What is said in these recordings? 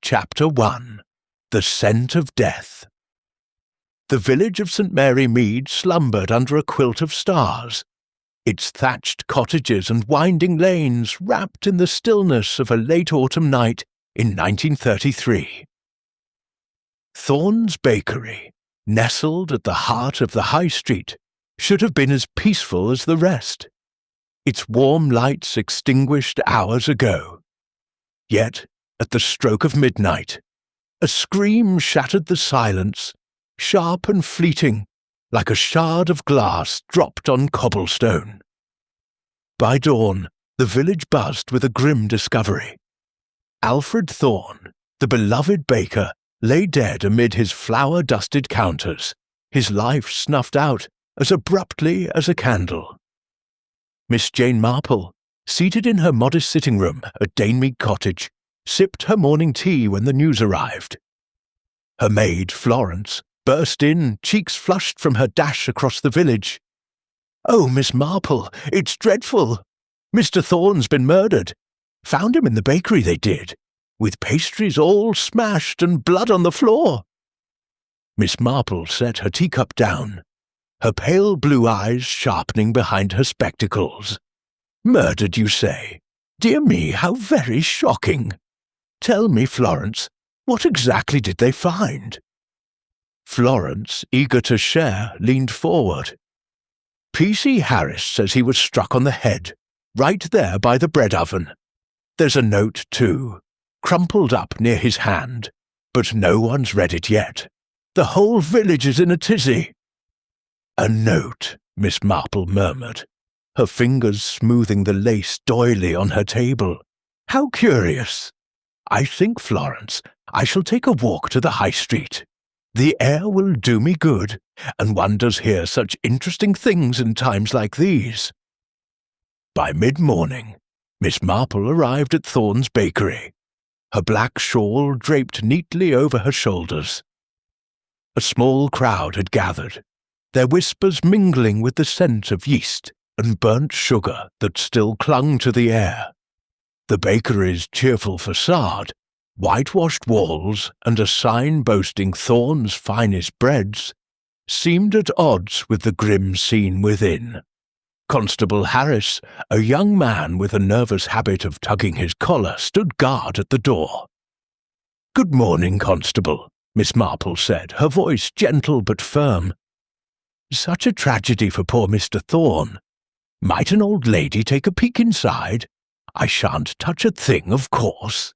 Chapter 1. The Scent of Death. The village of St. Mary Mead slumbered under a quilt of stars, its thatched cottages and winding lanes wrapped in the stillness of a late autumn night in 1933. Thorne's bakery, nestled at the heart of the high street, should have been as peaceful as the rest, its warm lights extinguished hours ago. Yet, at the stroke of midnight, a scream shattered the silence, sharp and fleeting, like a shard of glass dropped on cobblestone. By dawn, the village buzzed with a grim discovery. Alfred Thorne, the beloved baker, lay dead amid his flour-dusted counters, his life snuffed out as abruptly as a candle. Miss Jane Marple, seated in her modest sitting-room at Danemead Cottage, sipped her morning tea when the news arrived. Her maid, Florence, burst in, cheeks flushed from her dash across the village. "Oh, Miss Marple, it's dreadful! Mr. Thorne's been murdered. Found him in the bakery, they did, with pastries all smashed and blood on the floor." Miss Marple set her teacup down, her pale blue eyes sharpening behind her spectacles. "Murdered, you say? Dear me, how very shocking! Tell me, Florence, what exactly did they find?" Florence, eager to share, leaned forward. "P.C. Harris says he was struck on the head, right there by the bread oven. There's a note, too, crumpled up near his hand, but no one's read it yet. The whole village is in a tizzy." "A note," Miss Marple murmured, her fingers smoothing the lace doily on her table. "How curious! I think, Florence, I shall take a walk to the High Street. The air will do me good, and one does hear such interesting things in times like these." By mid-morning, Miss Marple arrived at Thorne's bakery, her black shawl draped neatly over her shoulders. A small crowd had gathered, their whispers mingling with the scent of yeast and burnt sugar that still clung to the air. The bakery's cheerful façade, whitewashed walls, and a sign boasting Thorne's finest breads, seemed at odds with the grim scene within. Constable Harris, a young man with a nervous habit of tugging his collar, stood guard at the door. "Good morning, Constable," Miss Marple said, her voice gentle but firm. "Such a tragedy for poor Mr. Thorne. Might an old lady take a peek inside? I shan't touch a thing, of course."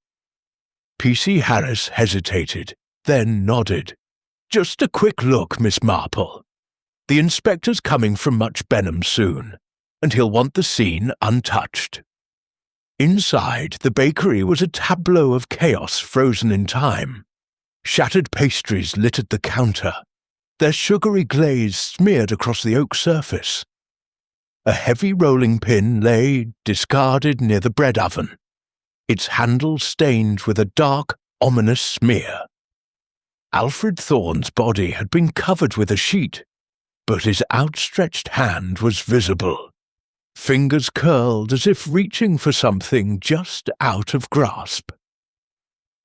P.C. Harris hesitated, then nodded. "Just a quick look, Miss Marple. The inspector's coming from Much Benham soon, and he'll want the scene untouched." Inside, the bakery was a tableau of chaos frozen in time. Shattered pastries littered the counter, their sugary glaze smeared across the oak surface. A heavy rolling pin lay, discarded, near the bread oven, its handle stained with a dark, ominous smear. Alfred Thorne's body had been covered with a sheet, but his outstretched hand was visible, fingers curled as if reaching for something just out of grasp.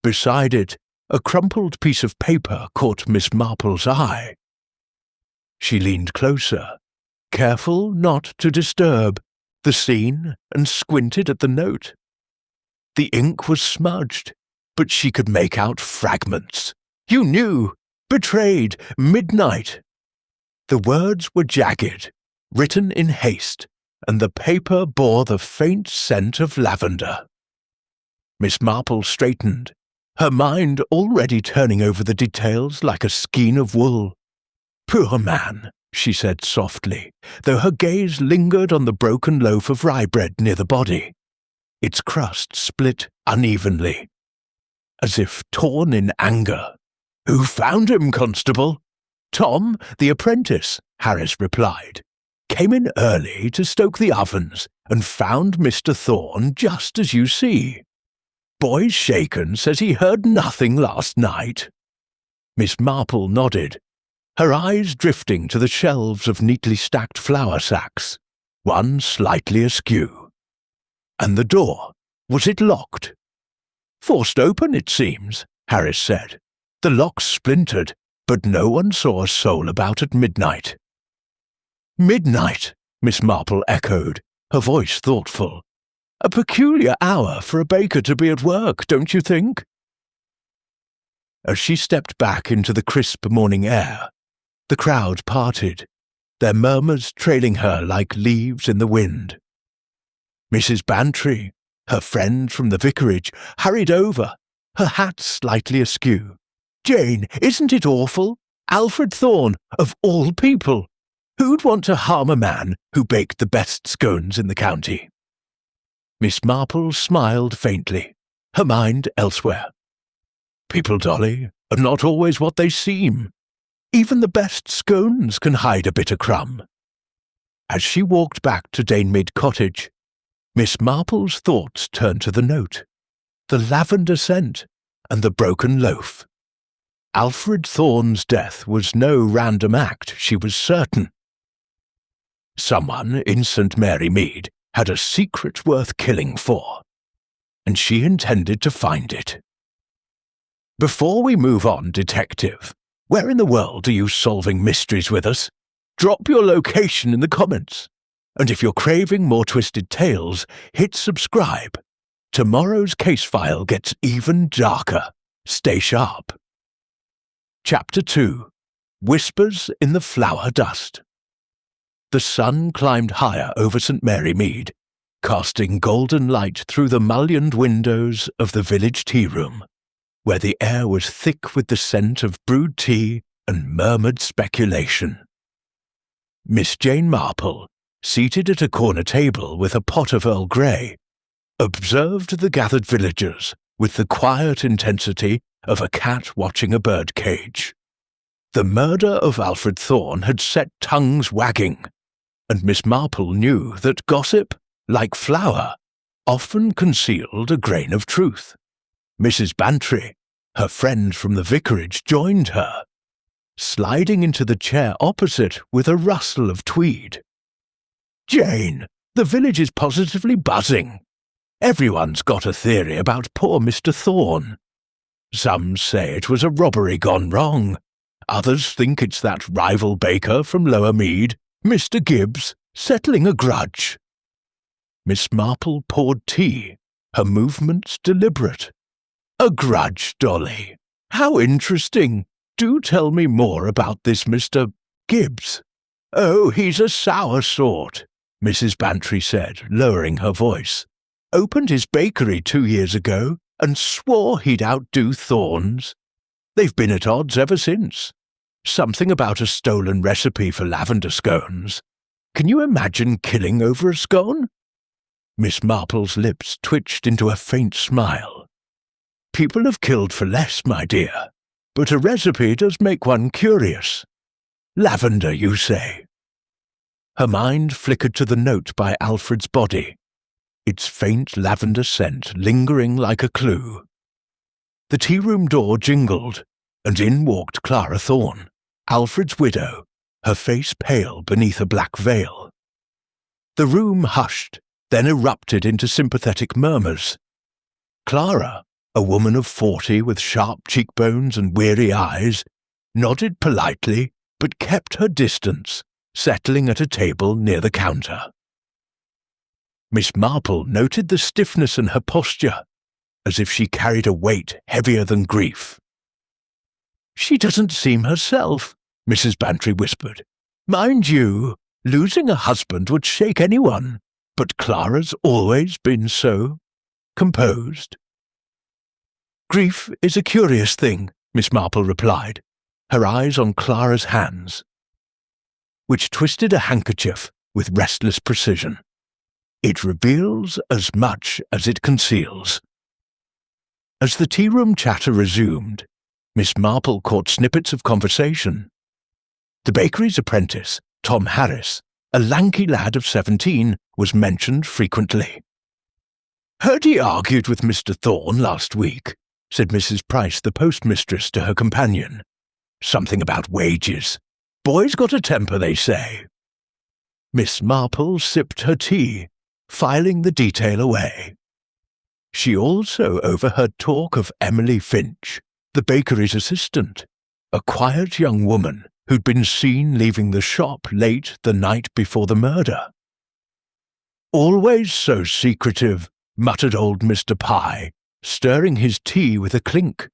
Beside it, a crumpled piece of paper caught Miss Marple's eye. She leaned closer, careful not to disturb the scene, and squinted at the note. The ink was smudged, but she could make out fragments. "You knew! Betrayed! Midnight!" The words were jagged, written in haste, and the paper bore the faint scent of lavender. Miss Marple straightened, her mind already turning over the details like a skein of wool. "Poor man," she said softly, though her gaze lingered on the broken loaf of rye bread near the body, its crust split unevenly, as if torn in anger. "Who found him, Constable?" "Tom, the apprentice," Harris replied. "Came in early to stoke the ovens and found Mr. Thorne just as you see. Boy's shaken, says he heard nothing last night." Miss Marple nodded, her eyes drifting to the shelves of neatly stacked flour sacks, one slightly askew. "And the door, was it locked?" "Forced open, it seems. Harris said. "The lock's splintered, but no one saw a soul about at midnight." "Midnight," Miss Marple echoed, her voice thoughtful. "A peculiar hour for a baker to be at work, don't you think?" As she stepped back into the crisp morning air, the crowd parted, their murmurs trailing her like leaves in the wind. Mrs. Bantry, her friend from the vicarage, hurried over, her hat slightly askew. "Jane, isn't it awful? Alfred Thorne, of all people! Who'd want to harm a man who baked the best scones in the county?" Miss Marple smiled faintly, her mind elsewhere. "People, Dolly, are not always what they seem. Even the best scones can hide a bitter crumb." As she walked back to Danemid Cottage, Miss Marple's thoughts turned to the note, the lavender scent, and the broken loaf. Alfred Thorne's death was no random act, she was certain. Someone in St. Mary Mead had a secret worth killing for, and she intended to find it. Before we move on, Detective, where in the world are you solving mysteries with us? Drop your location in the comments. And if you're craving more twisted tales, hit subscribe. Tomorrow's case file gets even darker. Stay sharp. Chapter 2. Whispers in the Flower Dust. The sun climbed higher over St. Mary Mead, casting golden light through the mullioned windows of the village tea-room, where the air was thick with the scent of brewed tea and murmured speculation. Miss Jane Marple, seated at a corner table with a pot of Earl Grey, observed the gathered villagers with the quiet intensity of a cat watching a bird cage. The murder of Alfred Thorne had set tongues wagging, and Miss Marple knew that gossip, like flour, often concealed a grain of truth. Mrs. Bantry, her friend from the vicarage, joined her, sliding into the chair opposite with a rustle of tweed. "Jane, the village is positively buzzing. Everyone's got a theory about poor Mr. Thorne. Some say it was a robbery gone wrong. Others think it's that rival baker from Lower Mead, Mr. Gibbs, settling a grudge." Miss Marple poured tea, her movements deliberate. "A grudge, Dolly. How interesting. Do tell me more about this Mr. Gibbs." "Oh, he's a sour sort," Mrs. Bantry said, lowering her voice. "Opened his bakery 2 years ago and swore he'd outdo Thorne's. They've been at odds ever since. Something about a stolen recipe for lavender scones. Can you imagine killing over a scone?" Miss Marple's lips twitched into a faint smile. "People have killed for less, my dear, but a recipe does make one curious. Lavender, you say?" Her mind flickered to the note by Alfred's body, its faint lavender scent lingering like a clue. The tea-room door jingled, and in walked Clara Thorne, Alfred's widow, her face pale beneath a black veil. The room hushed, then erupted into sympathetic murmurs. Clara, a woman of 40 with sharp cheekbones and weary eyes, nodded politely but kept her distance, settling at a table near the counter. Miss Marple noted the stiffness in her posture, as if she carried a weight heavier than grief. "She doesn't seem herself," Mrs. Bantry whispered. "Mind you, losing a husband would shake anyone, but Clara's always been so composed." "Grief is a curious thing," Miss Marple replied, her eyes on Clara's hands, which twisted a handkerchief with restless precision. "It reveals as much as it conceals." As the tea-room chatter resumed, Miss Marple caught snippets of conversation. The bakery's apprentice, Tom Harris, a lanky lad of 17, was mentioned frequently. "Heard he argued with Mr. Thorne last week," said Mrs. Price, the postmistress, to her companion. "Something about wages. Boys got a temper, they say." Miss Marple sipped her tea, filing the detail away. She also overheard talk of Emily Finch, the bakery's assistant, a quiet young woman who'd been seen leaving the shop late the night before the murder. "Always so secretive," muttered old Mr. Pye, stirring his tea with a clink.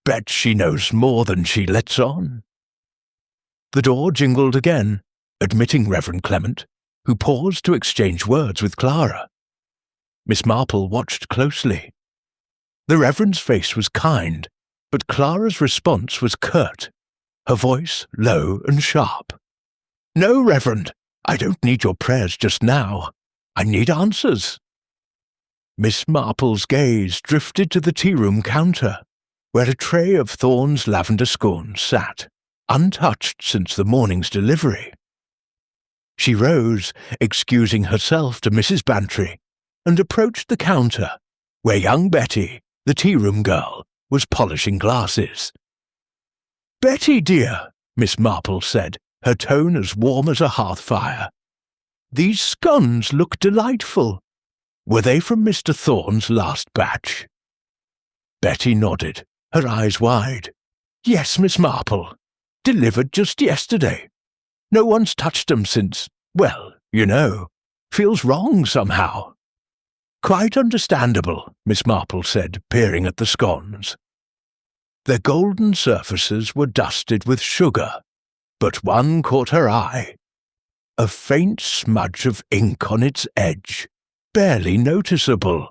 "Bet she knows more than she lets on." The door jingled again, admitting Reverend Clement, who paused to exchange words with Clara. Miss Marple watched closely. The Reverend's face was kind, but Clara's response was curt, her voice low and sharp. "No, Reverend, I don't need your prayers just now. I need answers." Miss Marple's gaze drifted to the tea-room counter, where a tray of Thorne's lavender scones sat, untouched since the morning's delivery. She rose, excusing herself to Mrs. Bantry, and approached the counter, where young Betty, the tea-room girl, was polishing glasses. "Betty, dear," Miss Marple said, her tone as warm as a hearth fire, "these scones look delightful. Were they from Mr. Thorne's last batch?" Betty nodded, her eyes wide. "Yes, Miss Marple. Delivered just yesterday. No one's touched them since, well, you know, feels wrong somehow." "Quite understandable," Miss Marple said, peering at the scones. Their golden surfaces were dusted with sugar, but one caught her eye. A faint smudge of ink on its edge, barely noticeable.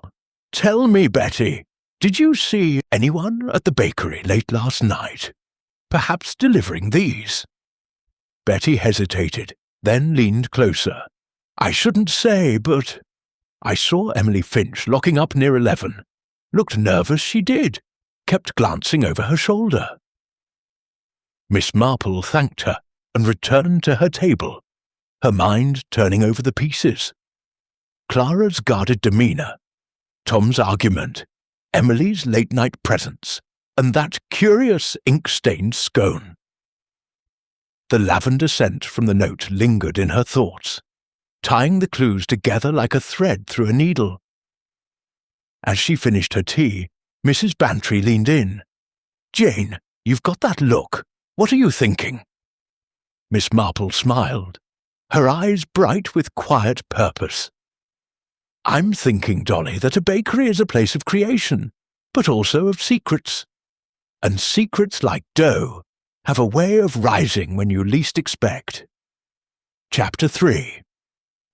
"Tell me, Betty, did you see anyone at the bakery late last night? Perhaps delivering these?" Betty hesitated, then leaned closer. "I shouldn't say, but I saw Emily Finch locking up near 11. Looked nervous, she did. Kept glancing over her shoulder." Miss Marple thanked her and returned to her table, her mind turning over the pieces. Clara's guarded demeanour, Tom's argument, Emily's late-night presence, and that curious ink-stained scone. The lavender scent from the note lingered in her thoughts, tying the clues together like a thread through a needle. As she finished her tea, Mrs. Bantry leaned in. "Jane, you've got that look. What are you thinking?" Miss Marple smiled, her eyes bright with quiet purpose. "I'm thinking, Dolly, that a bakery is a place of creation, but also of secrets. And secrets like dough have a way of rising when you least expect." Chapter 3.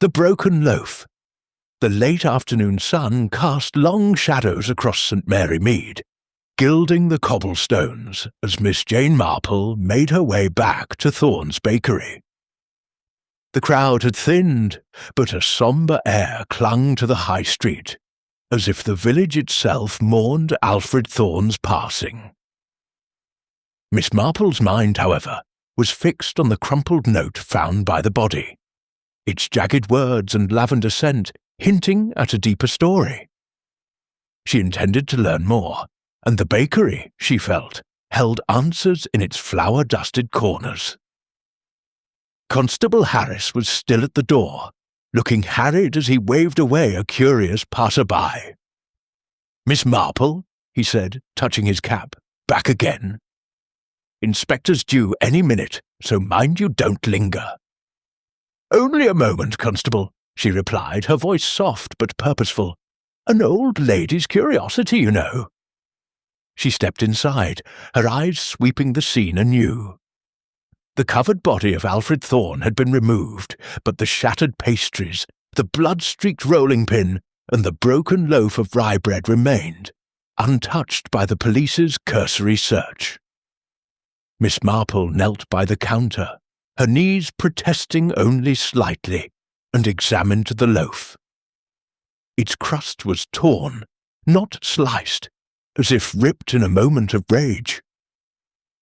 The Broken Loaf. The late afternoon sun cast long shadows across St. Mary Mead, gilding the cobblestones as Miss Jane Marple made her way back to Thorne's bakery. The crowd had thinned, but a sombre air clung to the high street, as if the village itself mourned Alfred Thorne's passing. Miss Marple's mind, however, was fixed on the crumpled note found by the body, its jagged words and lavender scent hinting at a deeper story. She intended to learn more, and the bakery, she felt, held answers in its flour-dusted corners. Constable Harris was still at the door, looking harried as he waved away a curious passer-by. "Miss Marple," he said, touching his cap, "back again. Inspector's due any minute, so mind you don't linger." "Only a moment, Constable," she replied, her voice soft but purposeful. "An old lady's curiosity, you know." She stepped inside, her eyes sweeping the scene anew. The covered body of Alfred Thorne had been removed, but the shattered pastries, the blood-streaked rolling pin, and the broken loaf of rye bread remained, untouched by the police's cursory search. Miss Marple knelt by the counter, her knees protesting only slightly, and examined the loaf. Its crust was torn, not sliced, as if ripped in a moment of rage.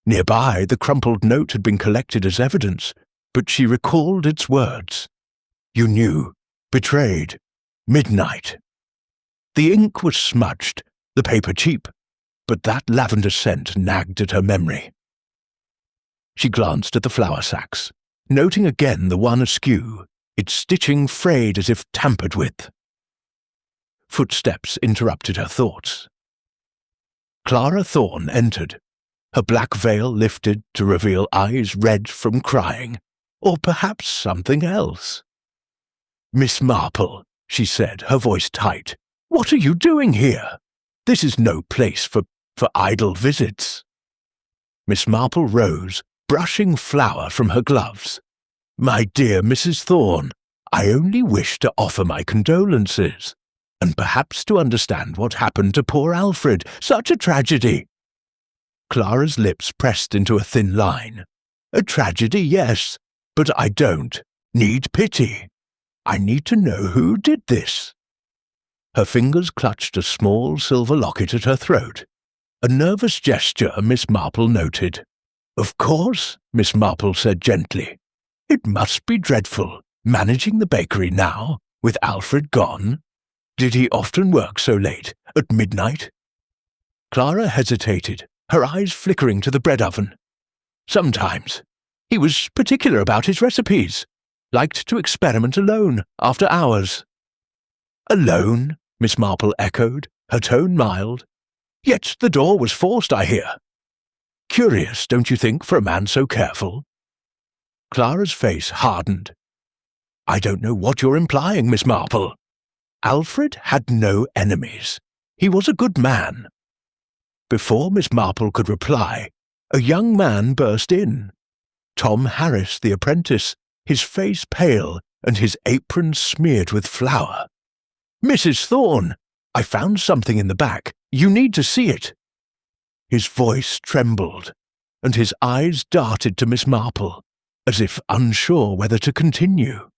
Nearby, the crumpled note had been collected as evidence, but she recalled its words. "You knew, betrayed, midnight." The ink was smudged, the paper cheap, but that lavender scent nagged at her memory. She glanced at the flour sacks, noting again the one askew, its stitching frayed as if tampered with. Footsteps interrupted her thoughts. Clara Thorne entered, her black veil lifted to reveal eyes red from crying, or perhaps something else. "Miss Marple," she said, her voice tight, "what are you doing here? This is no place for idle visits." Miss Marple rose, brushing flour from her gloves. "My dear Mrs. Thorne, I only wish to offer my condolences, and perhaps to understand what happened to poor Alfred. Such a tragedy." Clara's lips pressed into a thin line. "A tragedy, yes, but I don't need pity. I need to know who did this." Her fingers clutched a small silver locket at her throat. A nervous gesture Miss Marple noted. "Of course," Miss Marple said gently. "It must be dreadful, managing the bakery now, with Alfred gone. Did he often work so late, at midnight?" Clara hesitated, her eyes flickering to the bread oven. "Sometimes. He was particular about his recipes. Liked to experiment alone, after hours." "Alone?" Miss Marple echoed, her tone mild. "Yet the door was forced, I hear. Curious, don't you think, for a man so careful?" Clara's face hardened. "I don't know what you're implying, Miss Marple. Alfred had no enemies. He was a good man." Before Miss Marple could reply, a young man burst in. Tom Harris, the apprentice, his face pale and his apron smeared with flour. "Mrs. Thorne, I found something in the back. You need to see it." His voice trembled, and his eyes darted to Miss Marple, as if unsure whether to continue.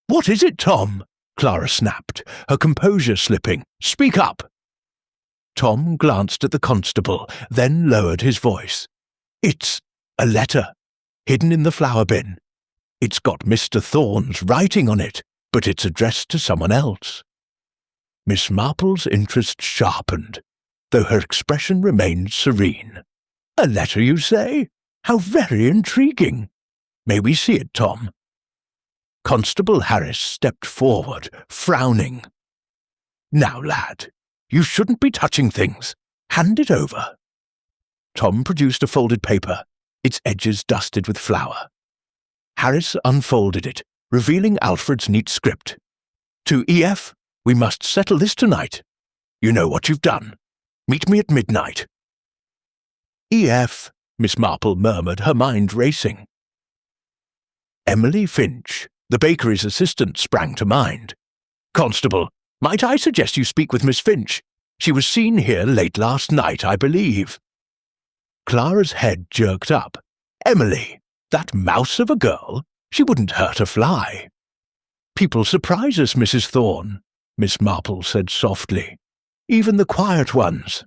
"What is it, Tom?" Clara snapped, her composure slipping. "Speak up." Tom glanced at the constable, then lowered his voice. "It's a letter, hidden in the flour bin. It's got Mr. Thorne's writing on it, but it's addressed to someone else." Miss Marple's interest sharpened, though her expression remained serene. "A letter, you say? How very intriguing. May we see it, Tom?" Constable Harris stepped forward, frowning. "Now, lad, you shouldn't be touching things. Hand it over." Tom produced a folded paper, its edges dusted with flour. Harris unfolded it, revealing Alfred's neat script. "To E.F., we must settle this tonight. You know what you've done. Meet me at midnight." "E.F.," Miss Marple murmured, her mind racing. Emily Finch, the bakery's assistant, sprang to mind. "Constable, might I suggest you speak with Miss Finch? She was seen here late last night, I believe." Clara's head jerked up. "Emily, that mouse of a girl? She wouldn't hurt a fly." "People surprise us, Mrs. Thorne," Miss Marple said softly. "Even the quiet ones."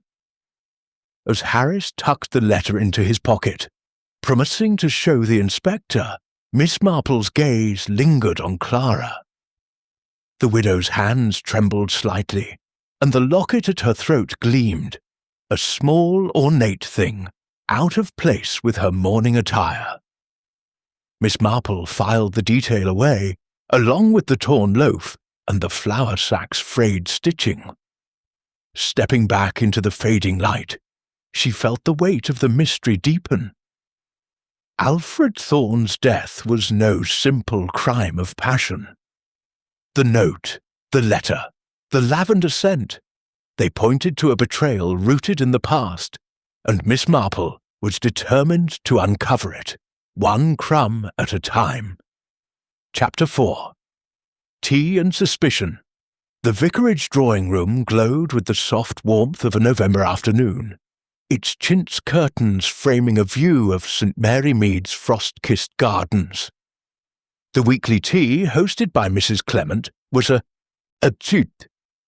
As Harris tucked the letter into his pocket, promising to show the inspector, Miss Marple's gaze lingered on Clara. The widow's hands trembled slightly, and the locket at her throat gleamed, a small, ornate thing, out of place with her mourning attire. Miss Marple filed the detail away, along with the torn loaf and the flour sack's frayed stitching. Stepping back into the fading light, she felt the weight of the mystery deepen. Alfred Thorne's death was no simple crime of passion. The note, the letter, the lavender scent, they pointed to a betrayal rooted in the past, and Miss Marple was determined to uncover it, one crumb at a time. Chapter 4. Tea and Suspicion. The vicarage drawing-room glowed with the soft warmth of a November afternoon, its chintz curtains framing a view of St. Mary Mead's frost-kissed gardens. The weekly tea, hosted by Mrs. Clement, was a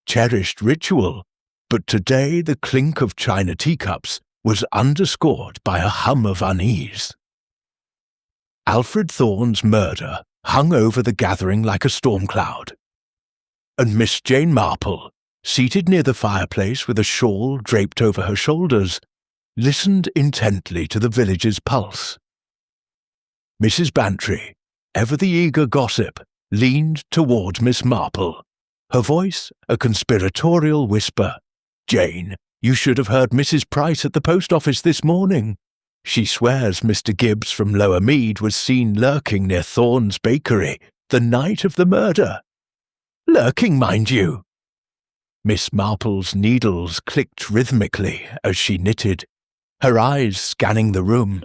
cherished ritual, but today the clink of china teacups was underscored by a hum of unease. Alfred Thorne's murder hung over the gathering like a storm cloud, and Miss Jane Marple, seated near the fireplace with a shawl draped over her shoulders, listened intently to the village's pulse. Mrs. Bantry, ever the eager gossip, leaned toward Miss Marple, her voice a conspiratorial whisper. "Jane, You should have heard Mrs. Price at the post office this morning. She swears Mr. Gibbs from Lower Mead was seen lurking near Thorne's bakery the night of the murder. Lurking, mind you. Miss Marple's needles clicked rhythmically as she knitted, her eyes scanning the room.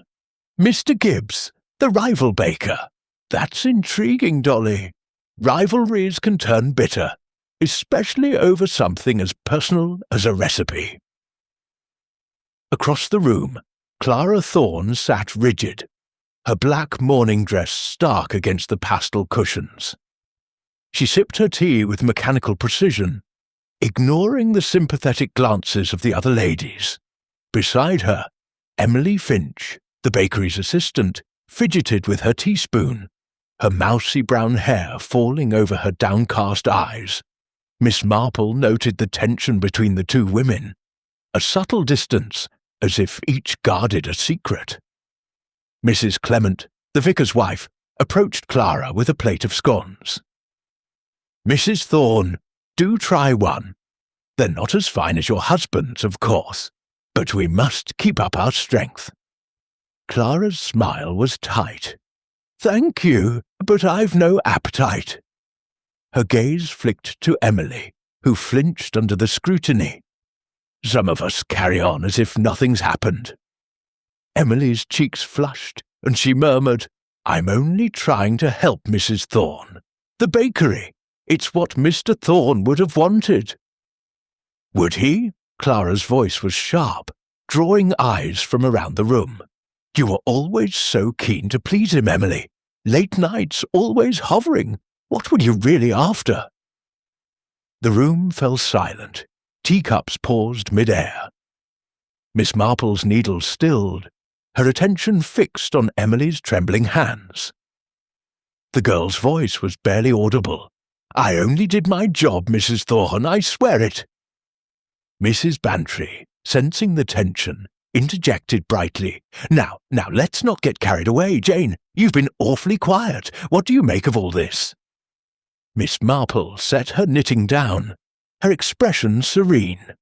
Mr. Gibbs, the rival baker. That's intriguing, Dolly. Rivalries can turn bitter, especially over something as personal as a recipe. Across the room, Clara Thorne sat rigid, her black morning dress stark against the pastel cushions. She sipped her tea with mechanical precision, ignoring the sympathetic glances of the other ladies. Beside her, Emily Finch, the bakery's assistant, fidgeted with her teaspoon, her mousy brown hair falling over her downcast eyes. Miss Marple noted the tension between the two women, a subtle distance, as if each guarded a secret. Mrs. Clement, the vicar's wife, approached Clara with a plate of scones. Mrs. Thorne, do try one. They're not as fine as your husband's, of course, but we must keep up our strength. Clara's smile was tight. Thank you, but I've no appetite. Her gaze flicked to Emily, who flinched under the scrutiny. Some of us carry on as if nothing's happened. Emily's cheeks flushed, and she murmured, I'm only trying to help Mrs. Thorne. The bakery. It's what Mr. Thorne would have wanted. Would he? Clara's voice was sharp, drawing eyes from around the room. You were always so keen to please him, Emily. Late nights, always hovering. What were you really after? The room fell silent. Teacups paused mid-air. Miss Marple's needles stilled, her attention fixed on Emily's trembling hands. The girl's voice was barely audible. I only did my job, Mrs. Thorne, I swear it. Mrs. Bantry, sensing the tension, interjected brightly. Now, let's not get carried away, Jane. You've been awfully quiet. What do you make of all this? Miss Marple set her knitting down, her expression serene.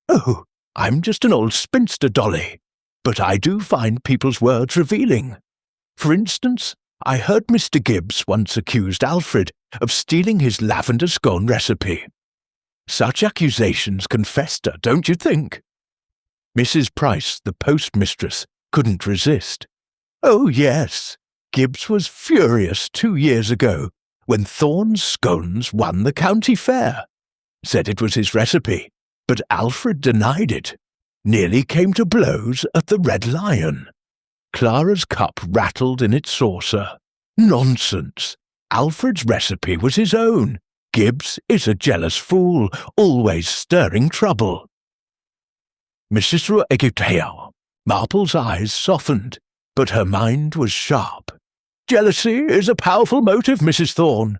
Oh, I'm just an old spinster, Dolly, but I do find people's words revealing. For instance, I heard Mr. Gibbs once accused Alfred of stealing his lavender scone recipe. Such accusations can fester, don't you think? Mrs. Price, the postmistress, couldn't resist. Oh, yes, Gibbs was furious 2 years ago when Thorne's scones won the county fair. Said it was his recipe, but Alfred denied it. Nearly came to blows at the Red Lion. Clara's cup rattled in its saucer. Nonsense! Alfred's recipe was his own. Gibbs is a jealous fool, always stirring trouble. Mrs. Eguteau. Marple's eyes softened, but her mind was sharp. Jealousy is a powerful motive, Mrs. Thorne,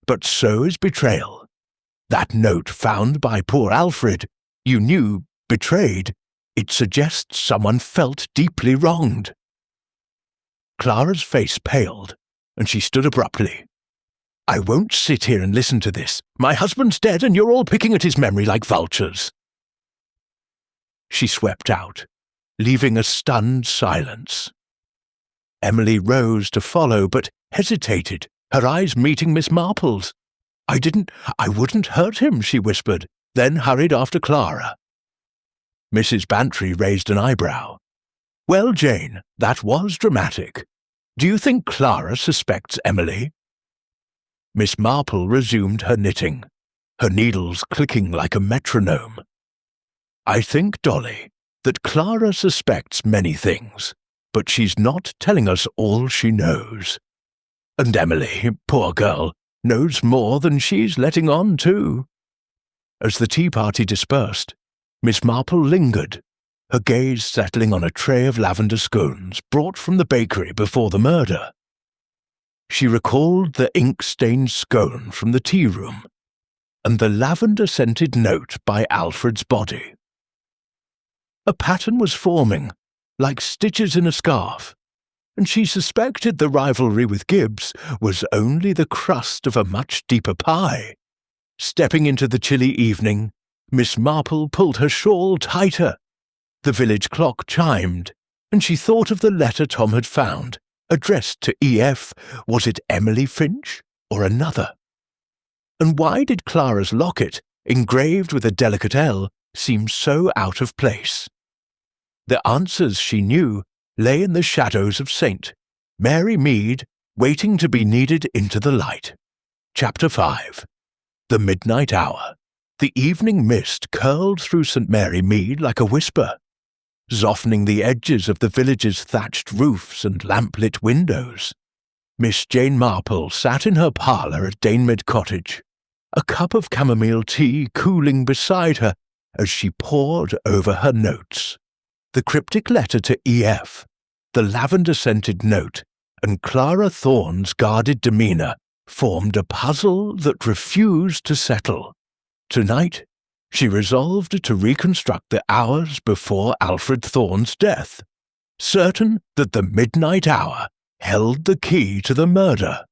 but so is betrayal. That note found by poor Alfred, you knew, betrayed, it suggests someone felt deeply wronged. Clara's face paled, and she stood abruptly. I won't sit here and listen to this. My husband's dead, and you're all picking at his memory like vultures. She swept out, leaving a stunned silence. Emily rose to follow, but hesitated, her eyes meeting Miss Marple's. I wouldn't hurt him, she whispered, then hurried after Clara. Mrs. Bantry raised an eyebrow. Well, Jane, that was dramatic. Do you think Clara suspects Emily? Miss Marple resumed her knitting, her needles clicking like a metronome. I think, Dolly, that Clara suspects many things, but she's not telling us all she knows. And Emily, poor girl, knows more than she's letting on to. As the tea party dispersed, Miss Marple lingered, her gaze settling on a tray of lavender scones brought from the bakery before the murder. She recalled the ink-stained scone from the tea-room, and the lavender-scented note by Alfred's body. A pattern was forming, like stitches in a scarf, and she suspected the rivalry with Gibbs was only the crust of a much deeper pie. Stepping into the chilly evening, Miss Marple pulled her shawl tighter. The village clock chimed, and she thought of the letter Tom had found, addressed to E.F. Was it Emily Finch or another? And why did Clara's locket, engraved with a delicate L, seem so out of place? The answers, she knew, lay in the shadows of St. Mary Mead, waiting to be needed into the light. Chapter 5. The Midnight Hour. The evening mist curled through St. Mary Mead like a whisper, softening the edges of the village's thatched roofs and lamp-lit windows. Miss Jane Marple sat in her parlour at Danemid Cottage, a cup of chamomile tea cooling beside her as she pored over her notes. The cryptic letter to E.F., the lavender-scented note, and Clara Thorne's guarded demeanour formed a puzzle that refused to settle. Tonight, she resolved to reconstruct the hours before Alfred Thorne's death, certain that the midnight hour held the key to the murder.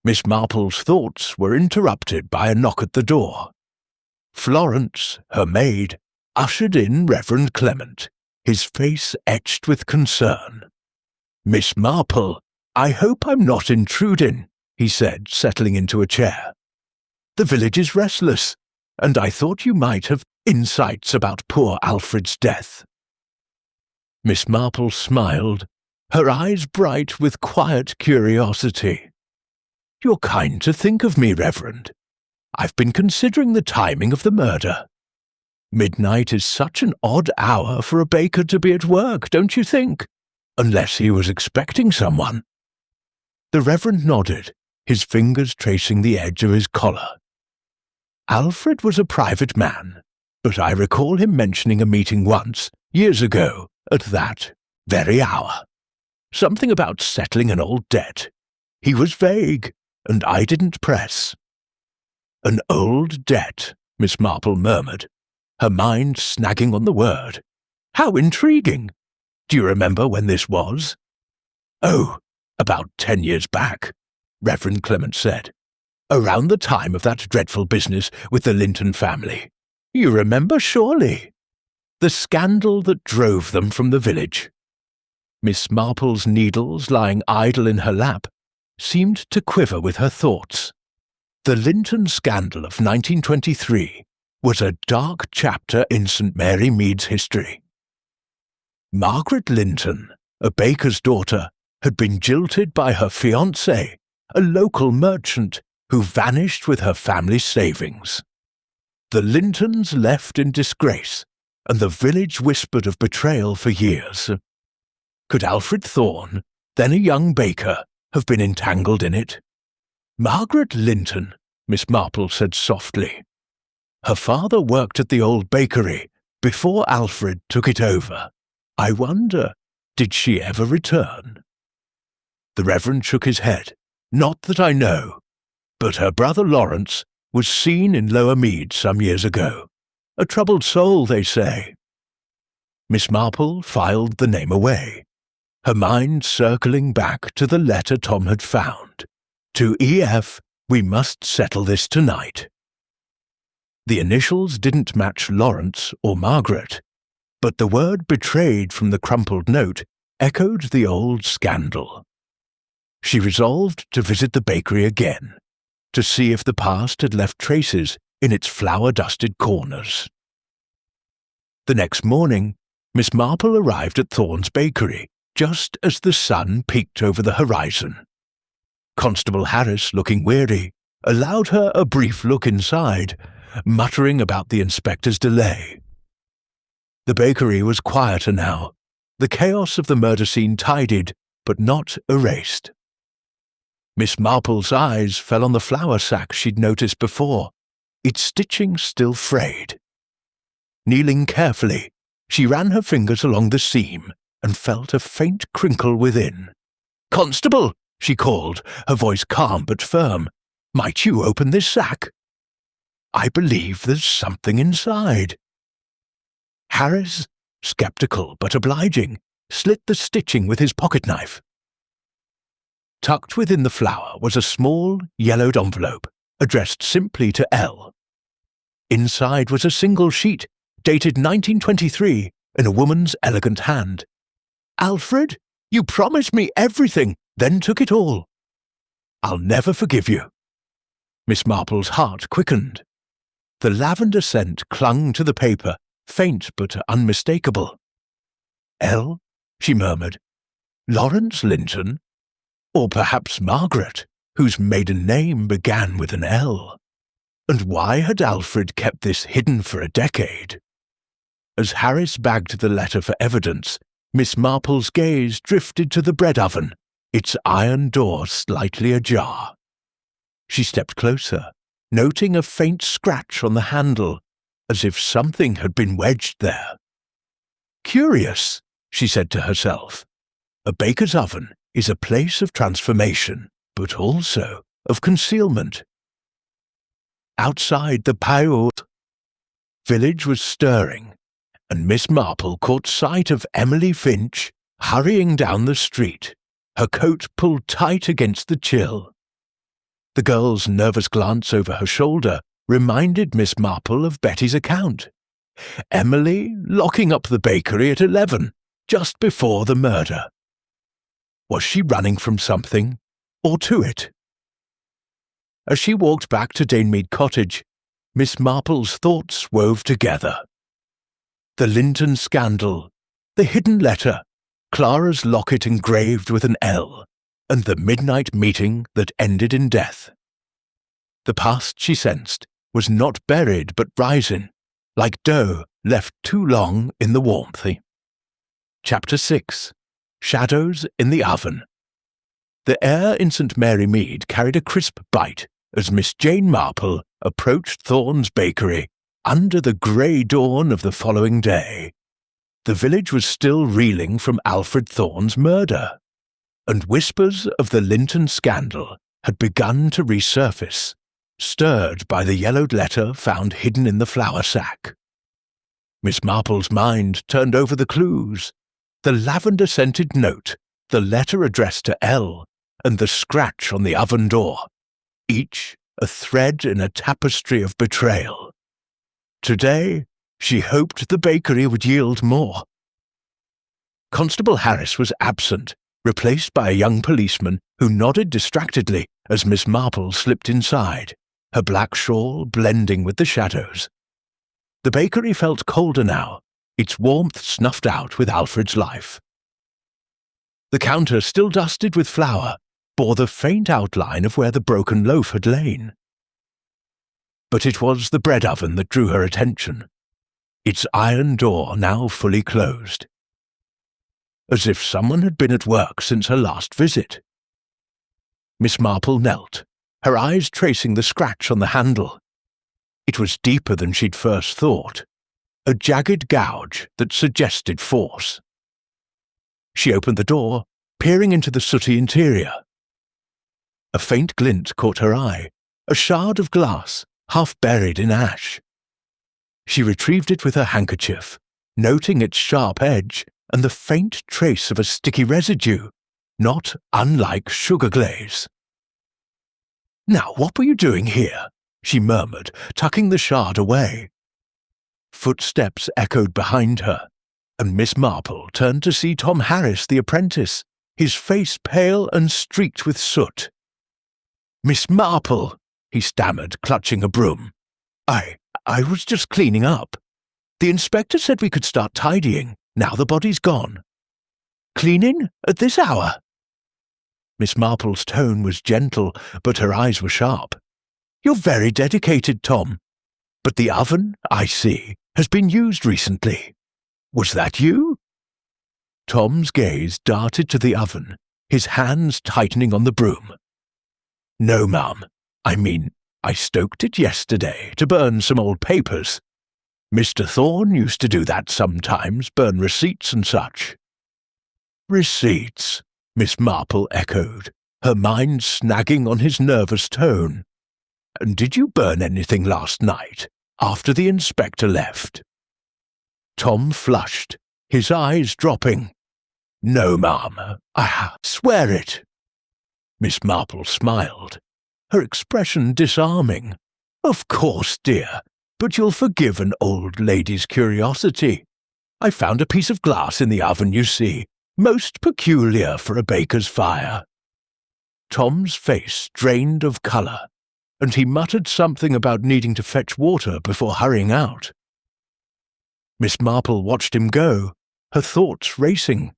Miss Marple's thoughts were interrupted by a knock at the door. Florence, her maid, ushered in Reverend Clement, his face etched with concern. "Miss Marple, I hope I'm not intruding," he said, settling into a chair. "The village is restless, and I thought you might have insights about poor Alfred's death." Miss Marple smiled, her eyes bright with quiet curiosity. "You're kind to think of me, Reverend. I've been considering the timing of the murder. Midnight is such an odd hour for a baker to be at work, don't you think? Unless he was expecting someone." The Reverend nodded, his fingers tracing the edge of his collar. "Alfred was a private man, but I recall him mentioning a meeting once, years ago, at that very hour. Something about settling an old debt. He was vague, and I didn't press." "An old debt," Miss Marple murmured, her mind snagging on the word. "How intriguing! Do you remember when this was?" "Oh, about 10 years back," Reverend Clement said. "Around the time of that dreadful business with the Linton family. You remember, surely? The scandal that drove them from the village." Miss Marple's needles, lying idle in her lap, seemed to quiver with her thoughts. The Linton scandal of 1923 was a dark chapter in St. Mary Mead's history. Margaret Linton, a baker's daughter, had been jilted by her fiancé, a local merchant, who vanished with her family's savings. The Lintons left in disgrace, and the village whispered of betrayal for years. Could Alfred Thorne, then a young baker, have been entangled in it? "Margaret Linton," Miss Marple said softly. "Her father worked at the old bakery before Alfred took it over. I wonder, did she ever return?" The Reverend shook his head. "Not that I know, but her brother Lawrence was seen in Lower Mead some years ago. A troubled soul, they say." Miss Marple filed the name away, her mind circling back to the letter Tom had found. "To E.F., we must settle this tonight." The initials didn't match Lawrence or Margaret, but the word betrayed from the crumpled note echoed the old scandal. She resolved to visit the bakery again, to see if the past had left traces in its flour-dusted corners. The next morning, Miss Marple arrived at Thorne's bakery just as the sun peeked over the horizon. Constable Harris, looking weary, allowed her a brief look inside, muttering about the inspector's delay. The bakery was quieter now, the chaos of the murder scene tidied, but not erased. Miss Marple's eyes fell on the flour sack she'd noticed before, its stitching still frayed. Kneeling carefully, she ran her fingers along the seam and felt a faint crinkle within. "Constable!" she called, her voice calm but firm. "Might you open this sack? I believe there's something inside." Harris, sceptical but obliging, slit the stitching with his pocket-knife. Tucked within the flour was a small, yellowed envelope, addressed simply to L. Inside was a single sheet, dated 1923, in a woman's elegant hand. "Alfred, you promised me everything, then took it all. I'll never forgive you." Miss Marple's heart quickened. The lavender scent clung to the paper, faint but unmistakable. "L?" she murmured. "Lawrence Linton? Or perhaps Margaret, whose maiden name began with an L? And why had Alfred kept this hidden for a decade?" As Harris bagged the letter for evidence, Miss Marple's gaze drifted to the bread oven, its iron door slightly ajar. She stepped closer, noting a faint scratch on the handle, as if something had been wedged there. "Curious," she said to herself. "A baker's oven is a place of transformation, but also of concealment." Outside the Payot village was stirring, and Miss Marple caught sight of Emily Finch hurrying down the street, her coat pulled tight against the chill. The girl's nervous glance over her shoulder reminded Miss Marple of Betty's account. Emily locking up the bakery at 11, just before the murder. Was she running from something, or to it? As she walked back to Danemead Cottage, Miss Marple's thoughts wove together. The Linton scandal, the hidden letter, Clara's locket engraved with an L, and the midnight meeting that ended in death. The past, she sensed, was not buried but rising, like dough left too long in the warmth. Chapter 6. Shadows in the Oven. The air in St. Mary Mead carried a crisp bite as Miss Jane Marple approached Thorne's bakery under the grey dawn of the following day. The village was still reeling from Alfred Thorne's murder, and whispers of the Linton scandal had begun to resurface, stirred by the yellowed letter found hidden in the flour sack. Miss Marple's mind turned over the clues: the lavender-scented note, the letter addressed to L, and the scratch on the oven door, each a thread in a tapestry of betrayal. Today, she hoped the bakery would yield more. Constable Harris was absent, replaced by a young policeman who nodded distractedly as Miss Marple slipped inside, her black shawl blending with the shadows. The bakery felt colder now, its warmth snuffed out with Alfred's life. The counter, still dusted with flour, bore the faint outline of where the broken loaf had lain. But it was the bread oven that drew her attention, its iron door now fully closed. As if someone had been at work since her last visit. Miss Marple knelt, her eyes tracing the scratch on the handle. It was deeper than she'd first thought, a jagged gouge that suggested force. She opened the door, peering into the sooty interior. A faint glint caught her eye, a shard of glass, half buried in ash. She retrieved it with her handkerchief, noting its sharp edge and the faint trace of a sticky residue, not unlike sugar glaze. "Now, what were you doing here?" she murmured, tucking the shard away. Footsteps echoed behind her, and Miss Marple turned to see Tom Harris, the apprentice, his face pale and streaked with soot. "Miss Marple," he stammered, clutching a broom. I was just cleaning up. The inspector said we could start tidying, now the body's gone." "Cleaning? At this hour?" Miss Marple's tone was gentle, but her eyes were sharp. "You're very dedicated, Tom. But the oven, I see, has been used recently. Was that you?" Tom's gaze darted to the oven, his hands tightening on the broom. "No, ma'am. I stoked it yesterday to burn some old papers. Mr. Thorne used to do that sometimes, burn receipts and such." "Receipts," Miss Marple echoed, her mind snagging on his nervous tone. "And did you burn anything last night, after the inspector left?" Tom flushed, his eyes dropping. "No, ma'am. I swear it." Miss Marple smiled, her expression disarming. "Of course, dear. but you'll forgive an old lady's curiosity. I found a piece of glass in the oven, you see, most peculiar for a baker's fire." Tom's face drained of colour, and he muttered something about needing to fetch water before hurrying out. Miss Marple watched him go, her thoughts racing.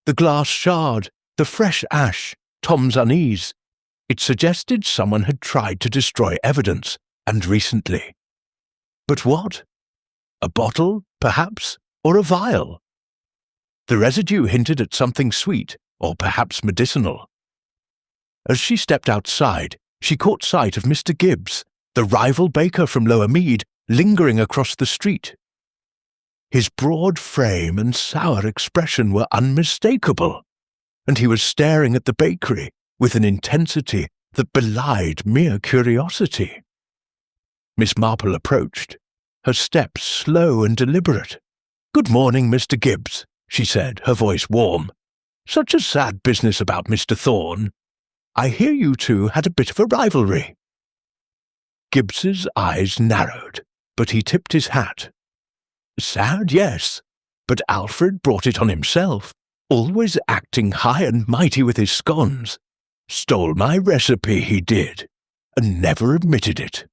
The glass shard, the fresh ash, Tom's unease. It suggested someone had tried to destroy evidence, and recently. But what? A bottle, perhaps, or a vial? The residue hinted at something sweet, or perhaps medicinal. As she stepped outside, she caught sight of Mr. Gibbs, the rival baker from Lower Mead, lingering across the street. His broad frame and sour expression were unmistakable, and he was staring at the bakery with an intensity that belied mere curiosity. Miss Marple approached, her steps slow and deliberate. "Good morning, Mr. Gibbs," she said, her voice warm. "Such a sad business about Mr. Thorne. I hear you two had a bit of a rivalry." Gibbs's eyes narrowed, but he tipped his hat. "Sad, yes, but Alfred brought it on himself, always acting high and mighty with his scones. Stole my recipe, he did, and never admitted it."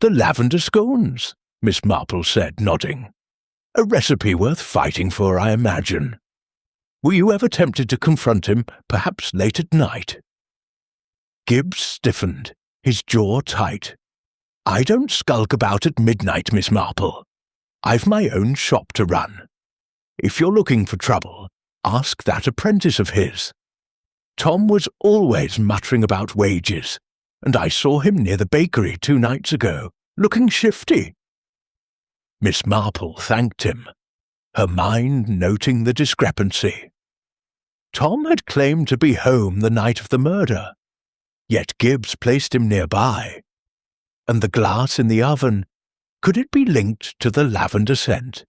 "The lavender scones," Miss Marple said, nodding. "A recipe worth fighting for, I imagine. Were you ever tempted to confront him, perhaps late at night?" Gibbs stiffened, his jaw tight. "I don't skulk about at midnight, Miss Marple. I've my own shop to run. If you're looking for trouble, ask that apprentice of his. Tom was always muttering about wages, and I saw him near the bakery 2 nights ago, looking shifty." Miss Marple thanked him, her mind noting the discrepancy. Tom had claimed to be home the night of the murder, yet Gibbs placed him nearby. And the glass in the oven, could it be linked to the lavender scent?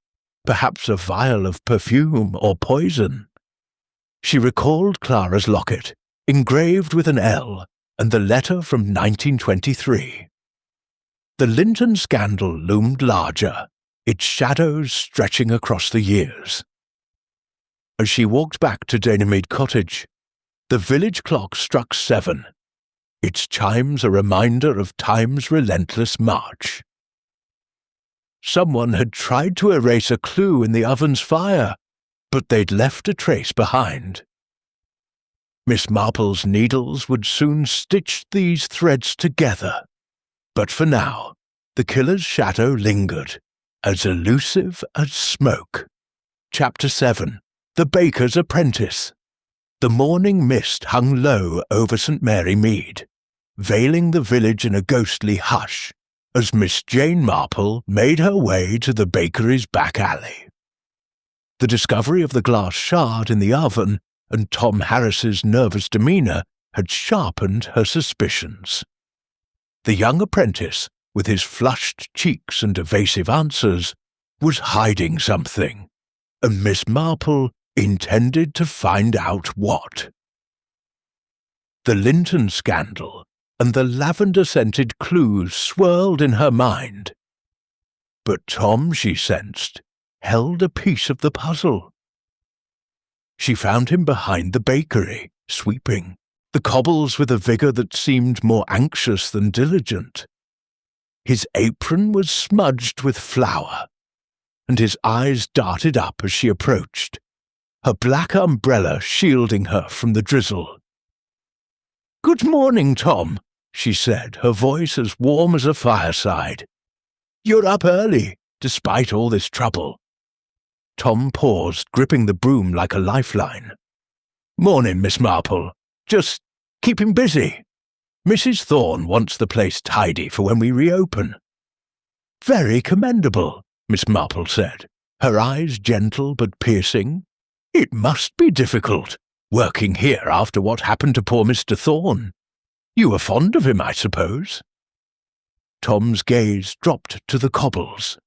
Perhaps a vial of perfume or poison? She recalled Clara's locket, engraved with an L, and the letter from 1923. The Linton scandal loomed larger, its shadows stretching across the years. As she walked back to Mead Cottage, the village clock struck 7, its chimes a reminder of time's relentless march. Someone had tried to erase a clue in the oven's fire, but they'd left a trace behind. Miss Marple's needles would soon stitch these threads together, but for now, the killer's shadow lingered, as elusive as smoke. Chapter 7. The Baker's Apprentice. The morning mist hung low over St. Mary Mead, veiling the village in a ghostly hush, as Miss Jane Marple made her way to the bakery's back alley. The discovery of the glass shard in the oven and Tom Harris's nervous demeanour had sharpened her suspicions. The young apprentice, with his flushed cheeks and evasive answers, was hiding something, and Miss Marple intended to find out what. The Linton scandal and the lavender-scented clues swirled in her mind. But Tom, she sensed, held a piece of the puzzle. She found him behind the bakery, sweeping, the cobbles with a vigour that seemed more anxious than diligent. His apron was smudged with flour, and his eyes darted up as she approached, her black umbrella shielding her from the drizzle. "Good morning, Tom," she said, her voice as warm as a fireside. "You're up early, despite all this trouble." Tom paused, gripping the broom like a lifeline. "Morning, Miss Marple. Just keeping busy. Mrs. Thorne wants the place tidy for when we reopen." "Very commendable," Miss Marple said, her eyes gentle but piercing. "It must be difficult, working here after what happened to poor Mr. Thorne. You were fond of him, I suppose?" Tom's gaze dropped to the cobbles.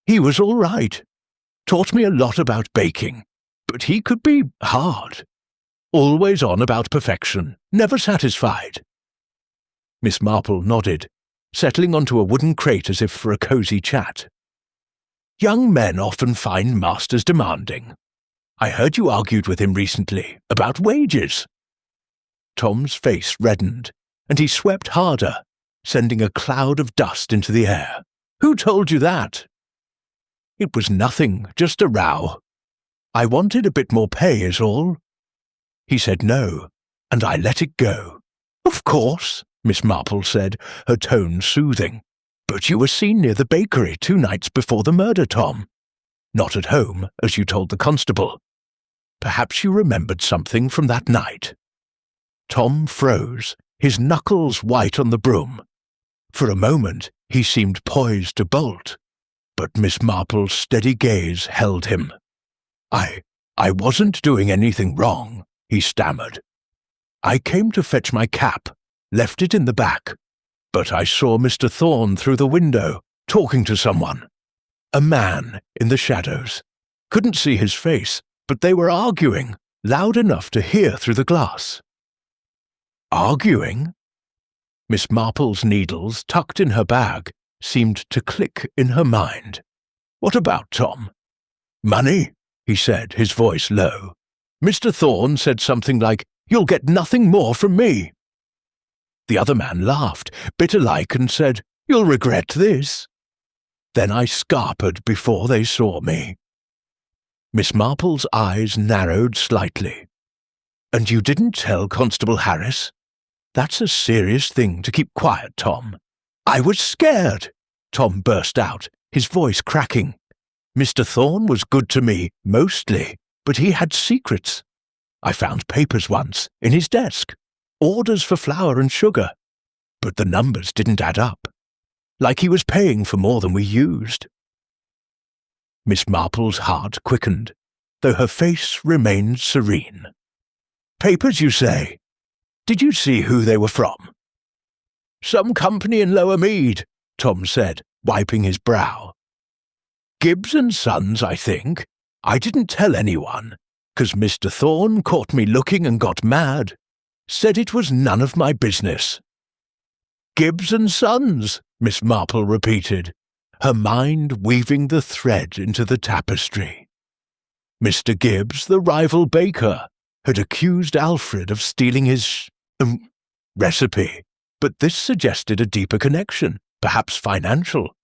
"He was all right. Taught me a lot about baking, but he could be hard. Always on about perfection, never satisfied." Miss Marple nodded. settling onto a wooden crate as if for a cosy chat. "Young men often find masters demanding. I heard you argued with him recently about wages." Tom's face reddened, and he swept harder, sending a cloud of dust into the air. "Who told you that?" "It was nothing, just a row. I wanted a bit more pay is all." He said no, and I let it go. "Of course," Miss Marple said, her tone soothing. "But you were seen near the bakery 2 nights before the murder, Tom. Not at home, as you told the constable. Perhaps you remembered something from that night." Tom froze, his knuckles white on the broom. For a moment he seemed poised to bolt, but Miss Marple's steady gaze held him. I wasn't doing anything wrong," he stammered. "I came to fetch my cap, left it in the back, but I saw Mr. Thorne through the window, talking to someone. A man in the shadows. Couldn't see his face, but they were arguing, loud enough to hear through the glass." "Arguing?" Miss Marple's needles, tucked in her bag, seemed to click in her mind. "What about, Tom?" "Money," he said, his voice low. "Mr. Thorne said something like, 'You'll get nothing more from me.' The other man laughed, bitter-like, and said, 'You'll regret this.' Then I scarpered before they saw me." Miss Marple's eyes narrowed slightly. "And you didn't tell Constable Harris? That's a serious thing to keep quiet, Tom." "I was scared," Tom burst out, his voice cracking. "Mr. Thorne was good to me, mostly, but he had secrets. I found papers once, in his desk, orders for flour and sugar, but the numbers didn't add up, like he was paying for more than we used." Miss Marple's heart quickened, though her face remained serene. "Papers, you say? Did you see who they were from?" "Some company in Lower Mead," Tom said, wiping his brow. "Gibbs and Sons, I think. I didn't tell anyone, 'cause Mr. Thorne caught me looking and got mad. Said it was none of my business." "Gibbs and Sons," Miss Marple repeated, her mind weaving the thread into the tapestry. Mr. Gibbs, the rival baker, had accused Alfred of stealing his recipe, but this suggested a deeper connection, perhaps financial.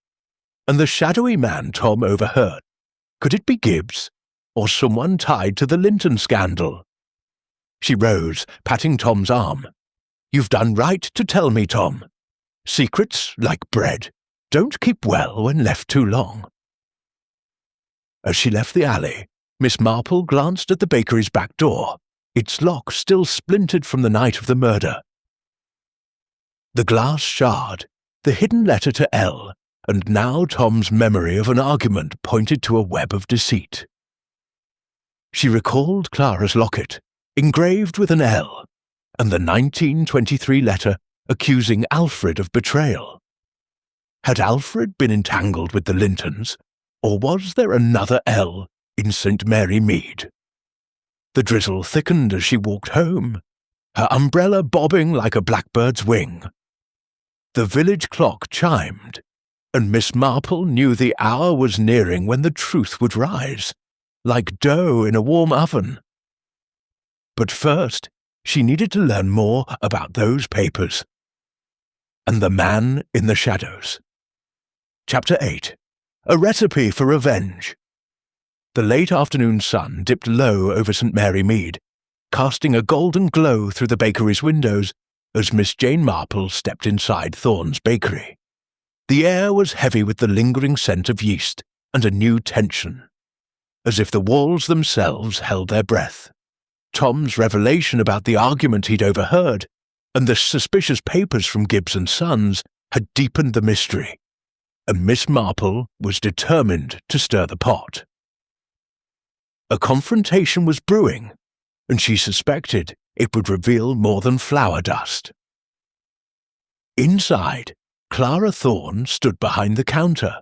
And the shadowy man Tom overheard, could it be Gibbs, or someone tied to the Linton scandal? She rose, patting Tom's arm. "You've done right to tell me, Tom. Secrets, like bread, don't keep well when left too long." As she left the alley, Miss Marple glanced at the bakery's back door, its lock still splintered from the night of the murder. The glass shard, the hidden letter to L, and now Tom's memory of an argument pointed to a web of deceit. She recalled Clara's locket, engraved with an L, and the 1923 letter accusing Alfred of betrayal. Had Alfred been entangled with the Lintons, or was there another L in St. Mary Mead? The drizzle thickened as she walked home, her umbrella bobbing like a blackbird's wing. The village clock chimed, and Miss Marple knew the hour was nearing when the truth would rise, like dough in a warm oven. But first, she needed to learn more about those papers. And the man in the shadows. Chapter 8. A Recipe for Revenge. The late afternoon sun dipped low over St. Mary Mead, casting a golden glow through the bakery's windows as Miss Jane Marple stepped inside Thorne's bakery. The air was heavy with the lingering scent of yeast and a new tension, as if the walls themselves held their breath. Tom's revelation about the argument he'd overheard and the suspicious papers from Gibbs and Sons had deepened the mystery, and Miss Marple was determined to stir the pot. A confrontation was brewing, and she suspected it would reveal more than flour dust. Inside, Clara Thorne stood behind the counter,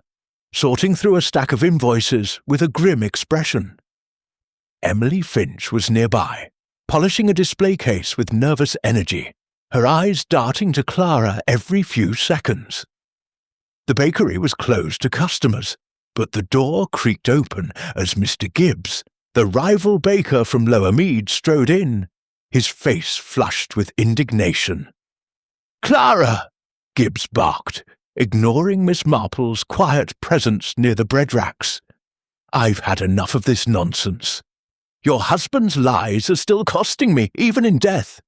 sorting through a stack of invoices with a grim expression. Emily Finch was nearby, polishing a display case with nervous energy, her eyes darting to Clara every few seconds. The bakery was closed to customers, but the door creaked open as Mr. Gibbs, the rival baker from Lower Mead, strode in, his face flushed with indignation. "Clara!" Gibbs barked, ignoring Miss Marple's quiet presence near the bread racks. "I've had enough of this nonsense. Your husband's lies are still costing me, even in death.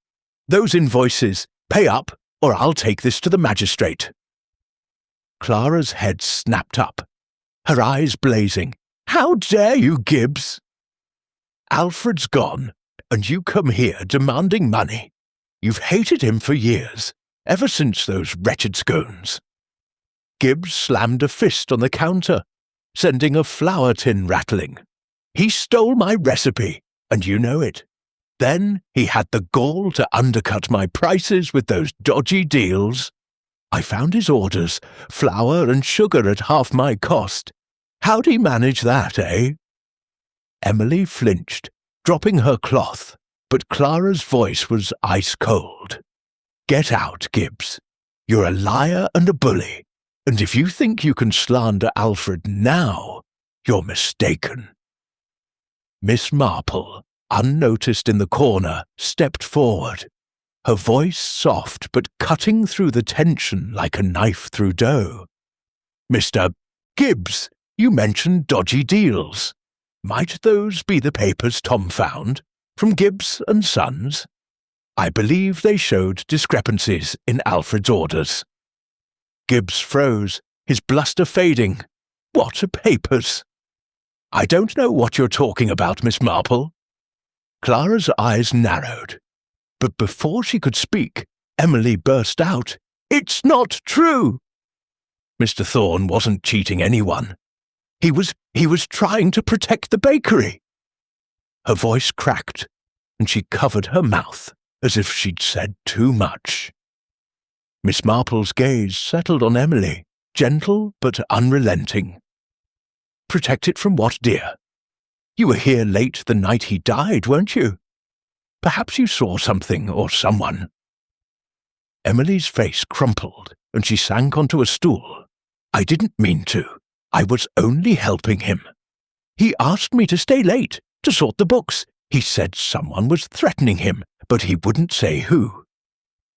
Those invoices, pay up, or I'll take this to the magistrate." Clara's head snapped up, her eyes blazing. "How dare you, Gibbs? Alfred's gone, and you come here demanding money. You've hated him for years, ever since those wretched scones." Gibbs slammed a fist on the counter, sending a flour tin rattling. "He stole my recipe, and you know it. Then he had the gall to undercut my prices with those dodgy deals. I found his orders, flour and sugar at half my cost. How'd he manage that, eh?" Emily flinched, dropping her cloth, but Clara's voice was ice-cold. "Get out, Gibbs. You're a liar and a bully, and if you think you can slander Alfred now, you're mistaken." Miss Marple, unnoticed in the corner, stepped forward, her voice soft but cutting through the tension like a knife through dough. "Mr. Gibbs, you mentioned dodgy deals. Might those be the papers Tom found, from Gibbs and Sons? I believe they showed discrepancies in Alfred's orders." Gibbs froze, his bluster fading. "What papers?" "I don't know what you're talking about, Miss Marple." Clara's eyes narrowed, but before she could speak, Emily burst out, "It's not true!" Mr. Thorne wasn't cheating anyone. He was trying to protect the bakery. Her voice cracked, and she covered her mouth as if she'd said too much. Miss Marple's gaze settled on Emily, gentle but unrelenting. "Protect it from what, dear? You were here late the night he died, weren't you? Perhaps you saw something or someone." Emily's face crumpled, and she sank onto a stool. "I didn't mean to. I was only helping him. He asked me to stay late, to sort the books. He said someone was threatening him, but he wouldn't say who.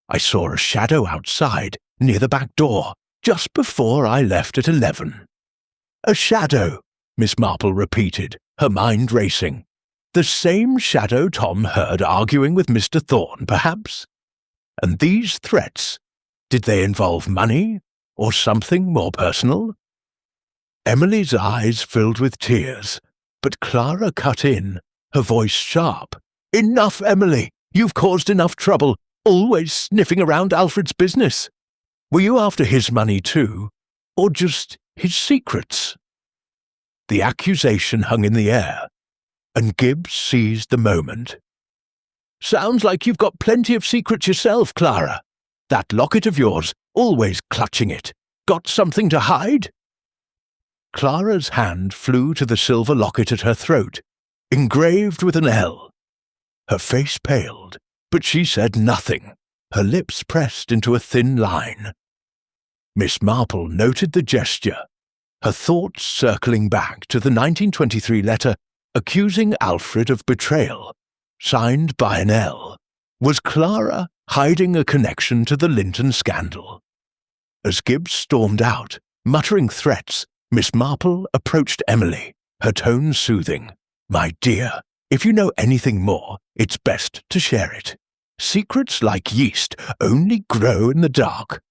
I saw a shadow outside, near the back door, just before I left at 11. "A shadow," Miss Marple repeated, her mind racing. "The same shadow Tom heard arguing with Mr. Thorne, perhaps? And these threats, did they involve money, or something more personal?" Emily's eyes filled with tears, but Clara cut in, her voice sharp. "Enough, Emily! You've caused enough trouble, always sniffing around Alfred's business. Were you after his money too, or just his secrets?" The accusation hung in the air, and Gibbs seized the moment. "Sounds like you've got plenty of secrets yourself, Clara. That locket of yours, always clutching it. Got something to hide?" Clara's hand flew to the silver locket at her throat, engraved with an L. Her face paled, but she said nothing, her lips pressed into a thin line. Miss Marple noted the gesture, her thoughts circling back to the 1923 letter accusing Alfred of betrayal, signed by an L. Was Clara hiding a connection to the Linton scandal? As Gibbs stormed out, muttering threats, Miss Marple approached Emily, her tone soothing. "My dear, if you know anything more, it's best to share it. Secrets like yeast only grow in the dark."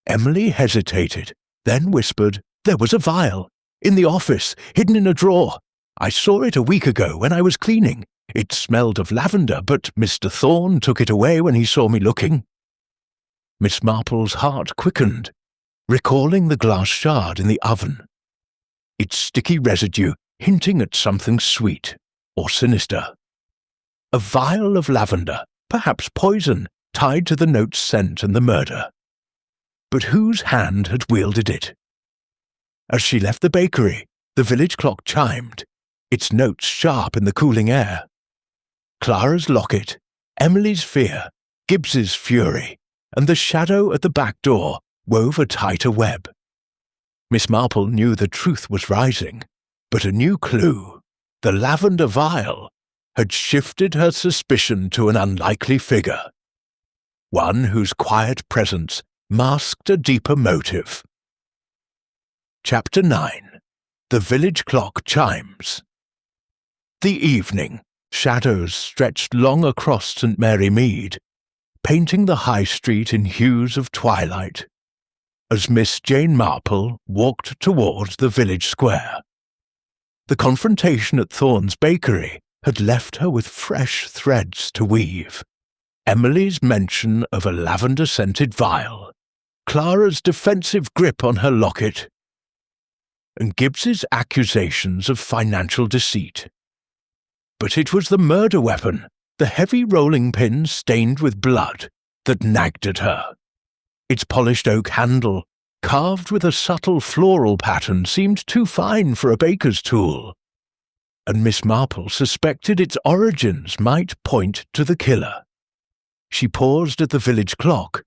Emily hesitated, then whispered, "There was a vial, in the office, hidden in a drawer. I saw it a week ago when I was cleaning. It smelled of lavender, but Mr. Thorne took it away when he saw me looking." Miss Marple's heart quickened, recalling the glass shard in the oven. Its sticky residue hinting at something sweet or sinister. A vial of lavender, perhaps poison, tied to the note's scent and the murder. But whose hand had wielded it? As she left the bakery, the village clock chimed, its notes sharp in the cooling air. Clara's locket, Emily's fear, Gibbs's fury, and the shadow at the back door wove a tighter web. Miss Marple knew the truth was rising, but a new clue, the lavender vial, had shifted her suspicion to an unlikely figure, one whose quiet presence masked a deeper motive. Chapter 9. The village clock chimes. The evening, shadows stretched long across St. Mary Mead, painting the high street in hues of twilight, as Miss Jane Marple walked towards the village square. The confrontation at Thorne's bakery had left her with fresh threads to weave. Emily's mention of a lavender-scented vial, Clara's defensive grip on her locket, and Gibbs's accusations of financial deceit. But it was the murder weapon, the heavy rolling pin stained with blood, that nagged at her. Its polished oak handle, carved with a subtle floral pattern, seemed too fine for a baker's tool, and Miss Marple suspected its origins might point to the killer. She paused at the village clock,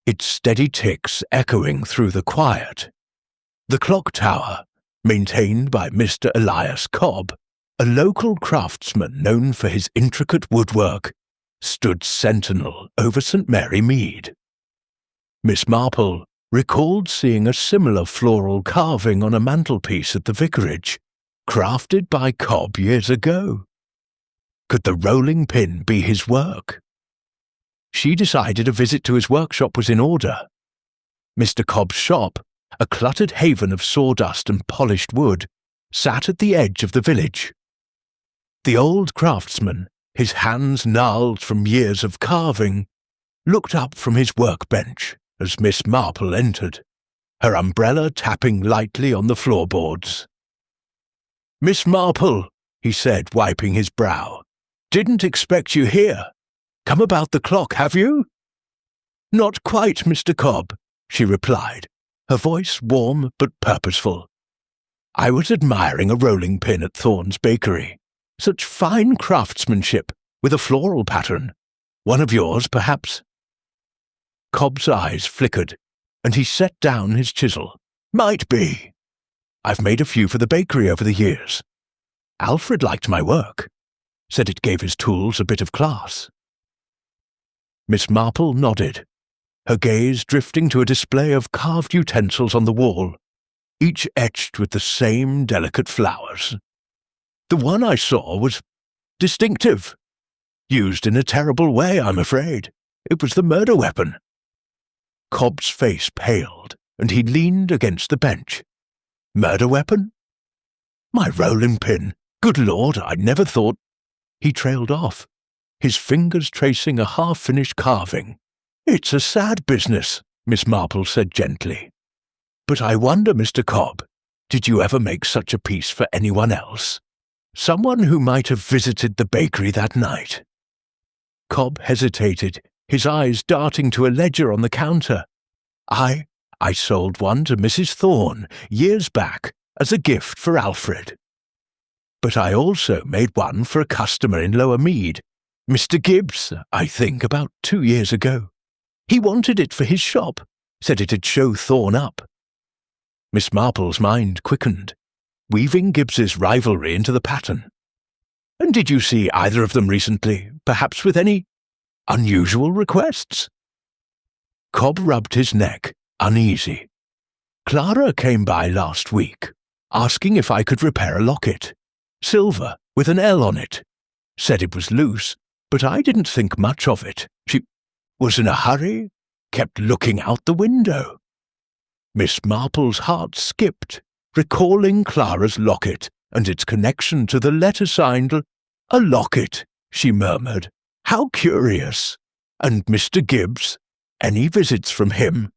its steady ticks echoing through the quiet. The clock tower, maintained by Mr. Elias Cobb, a local craftsman known for his intricate woodwork, stood sentinel over St. Mary Mead. Miss Marple recalled seeing a similar floral carving on a mantelpiece at the vicarage, crafted by Cobb years ago. Could the rolling pin be his work? She decided a visit to his workshop was in order. Mr. Cobb's shop, a cluttered haven of sawdust and polished wood, sat at the edge of the village. The old craftsman, his hands gnarled from years of carving, looked up from his workbench as Miss Marple entered, her umbrella tapping lightly on the floorboards. "Miss Marple," he said, wiping his brow, "didn't expect you here. Come about the clock, have you?" "Not quite, Mr. Cobb," she replied, her voice warm but purposeful. "I was admiring a rolling pin at Thorne's bakery. Such fine craftsmanship, with a floral pattern. One of yours, perhaps?" Cobb's eyes flickered, and he set down his chisel. "Might be. I've made a few for the bakery over the years. Alfred liked my work, said it gave his tools a bit of class." Miss Marple nodded, her gaze drifting to a display of carved utensils on the wall, each etched with the same delicate flowers. "The one I saw was distinctive. Used in a terrible way, I'm afraid. It was the murder weapon." Cobb's face paled, and he leaned against the bench. "Murder weapon? My rolling pin. Good Lord, I never thought—" He trailed off, his fingers tracing a half-finished carving. "It's a sad business," Miss Marple said gently. "But I wonder, Mr. Cobb, did you ever make such a piece for anyone else? Someone who might have visited the bakery that night?" Cobb hesitated, his eyes darting to a ledger on the counter. I sold one to Mrs. Thorne years back as a gift for Alfred. But I also made one for a customer in Lower Mead, Mr. Gibbs, I think, about 2 years ago. He wanted it for his shop, said it'd show Thorne up." Miss Marple's mind quickened, weaving Gibbs's rivalry into the pattern. "And did you see either of them recently, perhaps with any unusual requests?" Cobb rubbed his neck, uneasy. "Clara came by last week, asking if I could repair a locket. Silver, with an L on it. Said it was loose, but I didn't think much of it. She was in a hurry, kept looking out the window." Miss Marple's heart skipped, recalling Clara's locket and its connection to the letter signed "A locket," she murmured. "How curious. And Mr. Gibbs? Any visits from him?"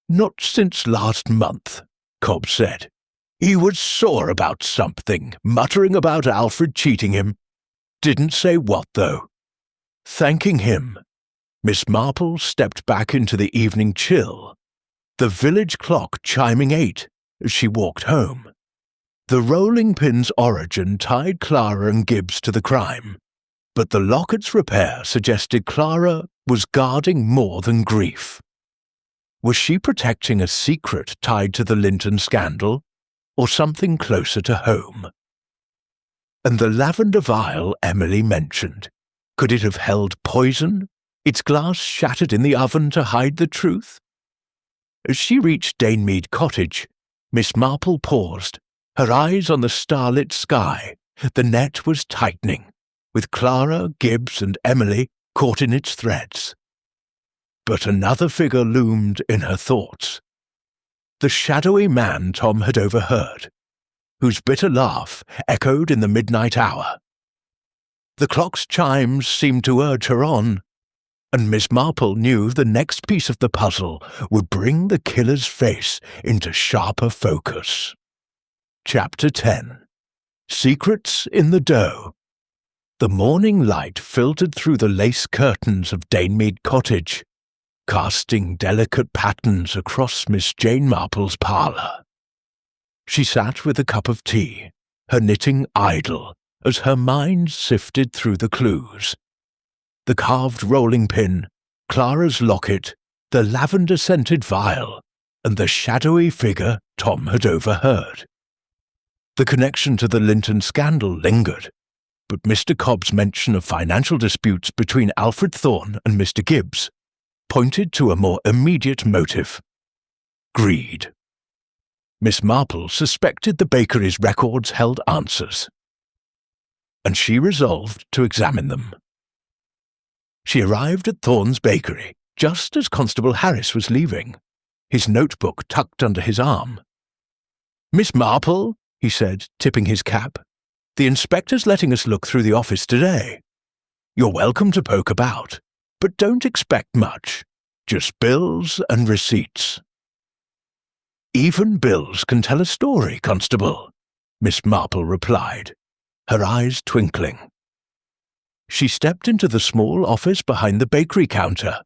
"Not since last month," Cobb said. "He was sore about something, muttering about Alfred cheating him. Didn't say what, though." Thanking him, Miss Marple stepped back into the evening chill, the village clock chiming 8 as she walked home. The rolling pin's origin tied Clara and Gibbs to the crime, but the locket's repair suggested Clara was guarding more than grief. Was she protecting a secret tied to the Linton scandal, or something closer to home? And the lavender vial Emily mentioned, could it have held poison, its glass shattered in the oven to hide the truth? As she reached Mead cottage, Miss Marple paused, her eyes on the starlit sky. The net was tightening, with Clara, Gibbs, and Emily caught in its threads. But another figure loomed in her thoughts. The shadowy man Tom had overheard, whose bitter laugh echoed in the midnight hour. The clock's chimes seemed to urge her on, and Miss Marple knew the next piece of the puzzle would bring the killer's face into sharper focus. Chapter 10. Secrets in the Dough. The morning light filtered through the lace curtains of Mead cottage, casting delicate patterns across Miss Jane Marple's parlour. She sat with a cup of tea, her knitting idle, as her mind sifted through the clues. The carved rolling pin, Clara's locket, the lavender-scented vial, and the shadowy figure Tom had overheard. The connection to the Linton scandal lingered, but Mr. Cobb's mention of financial disputes between Alfred Thorne and Mr. Gibbs pointed to a more immediate motive: greed. Miss Marple suspected the bakery's records held answers, and she resolved to examine them. She arrived at Thorne's bakery just as Constable Harris was leaving, his notebook tucked under his arm. "Miss Marple," he said, tipping his cap, "the inspector's letting us look through the office today. You're welcome to poke about, but don't expect much. Just bills and receipts." "Even bills can tell a story, Constable," Miss Marple replied, her eyes twinkling. She stepped into the small office behind the bakery counter,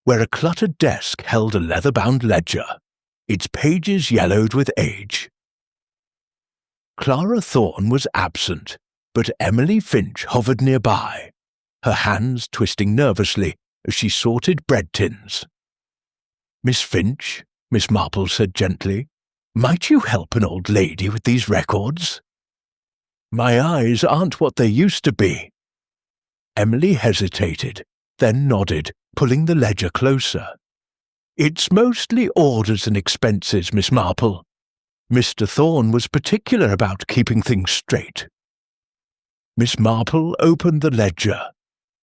where a cluttered desk held a leather-bound ledger, its pages yellowed with age. Clara Thorne was absent, but Emily Finch hovered nearby, her hands twisting nervously as she sorted bread tins. "Miss Finch," Miss Marple said gently, "might you help an old lady with these records?" "My eyes aren't what they used to be." Emily hesitated, then nodded, pulling the ledger closer. "It's mostly orders and expenses, Miss Marple. Mr. Thorne was particular about keeping things straight." Miss Marple opened the ledger,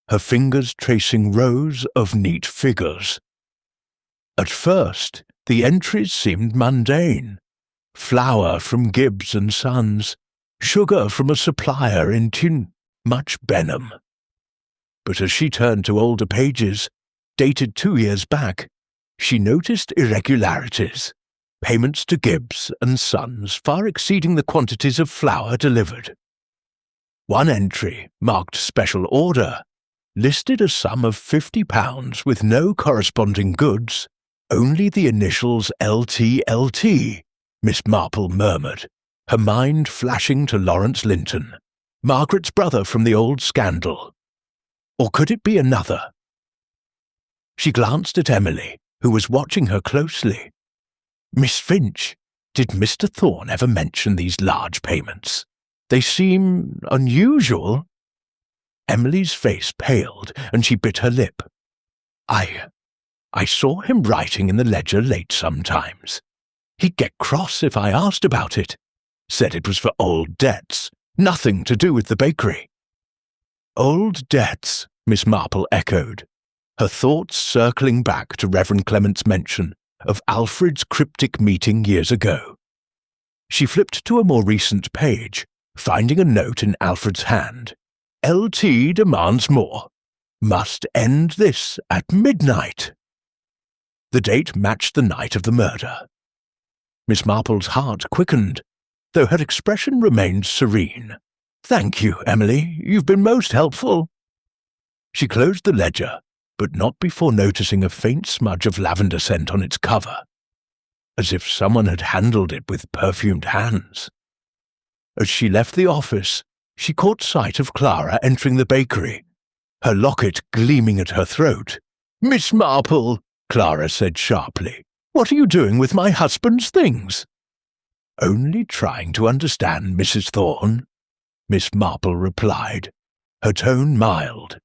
her fingers tracing rows of neat figures. At first, the entries seemed mundane. Flour from Gibbs and Sons, sugar from a supplier in much Benham. But as she turned to older pages, dated 2 years back, she noticed irregularities, payments to Gibbs and Sons far exceeding the quantities of flour delivered. One entry, marked Special Order, listed a sum of £50 with no corresponding goods, only the initials LTLT, Miss Marple murmured, her mind flashing to Lawrence Linton, Margaret's brother from the old scandal. Or could it be another? She glanced at Emily, who was watching her closely. "Miss Finch, did Mr. Thorne ever mention these large payments? They seem unusual." Emily's face paled, and she bit her lip. I saw him writing in the ledger late sometimes. He'd get cross if I asked about it. Said it was for old debts, nothing to do with the bakery." "Old debts," Miss Marple echoed, her thoughts circling back to Reverend Clement's mention of Alfred's cryptic meeting years ago. She flipped to a more recent page, finding a note in Alfred's hand. "LT demands more. Must end this at midnight." The date matched the night of the murder. Miss Marple's heart quickened, though her expression remained serene. "Thank you, Emily. You've been most helpful." She closed the ledger, but not before noticing a faint smudge of lavender scent on its cover, as if someone had handled it with perfumed hands. As she left the office, she caught sight of Clara entering the bakery, her locket gleaming at her throat. "Miss Marple," Clara said sharply, What are you doing with my husband's things?" "Only trying to understand, Mrs. Thorne," Miss Marple replied, her tone mild.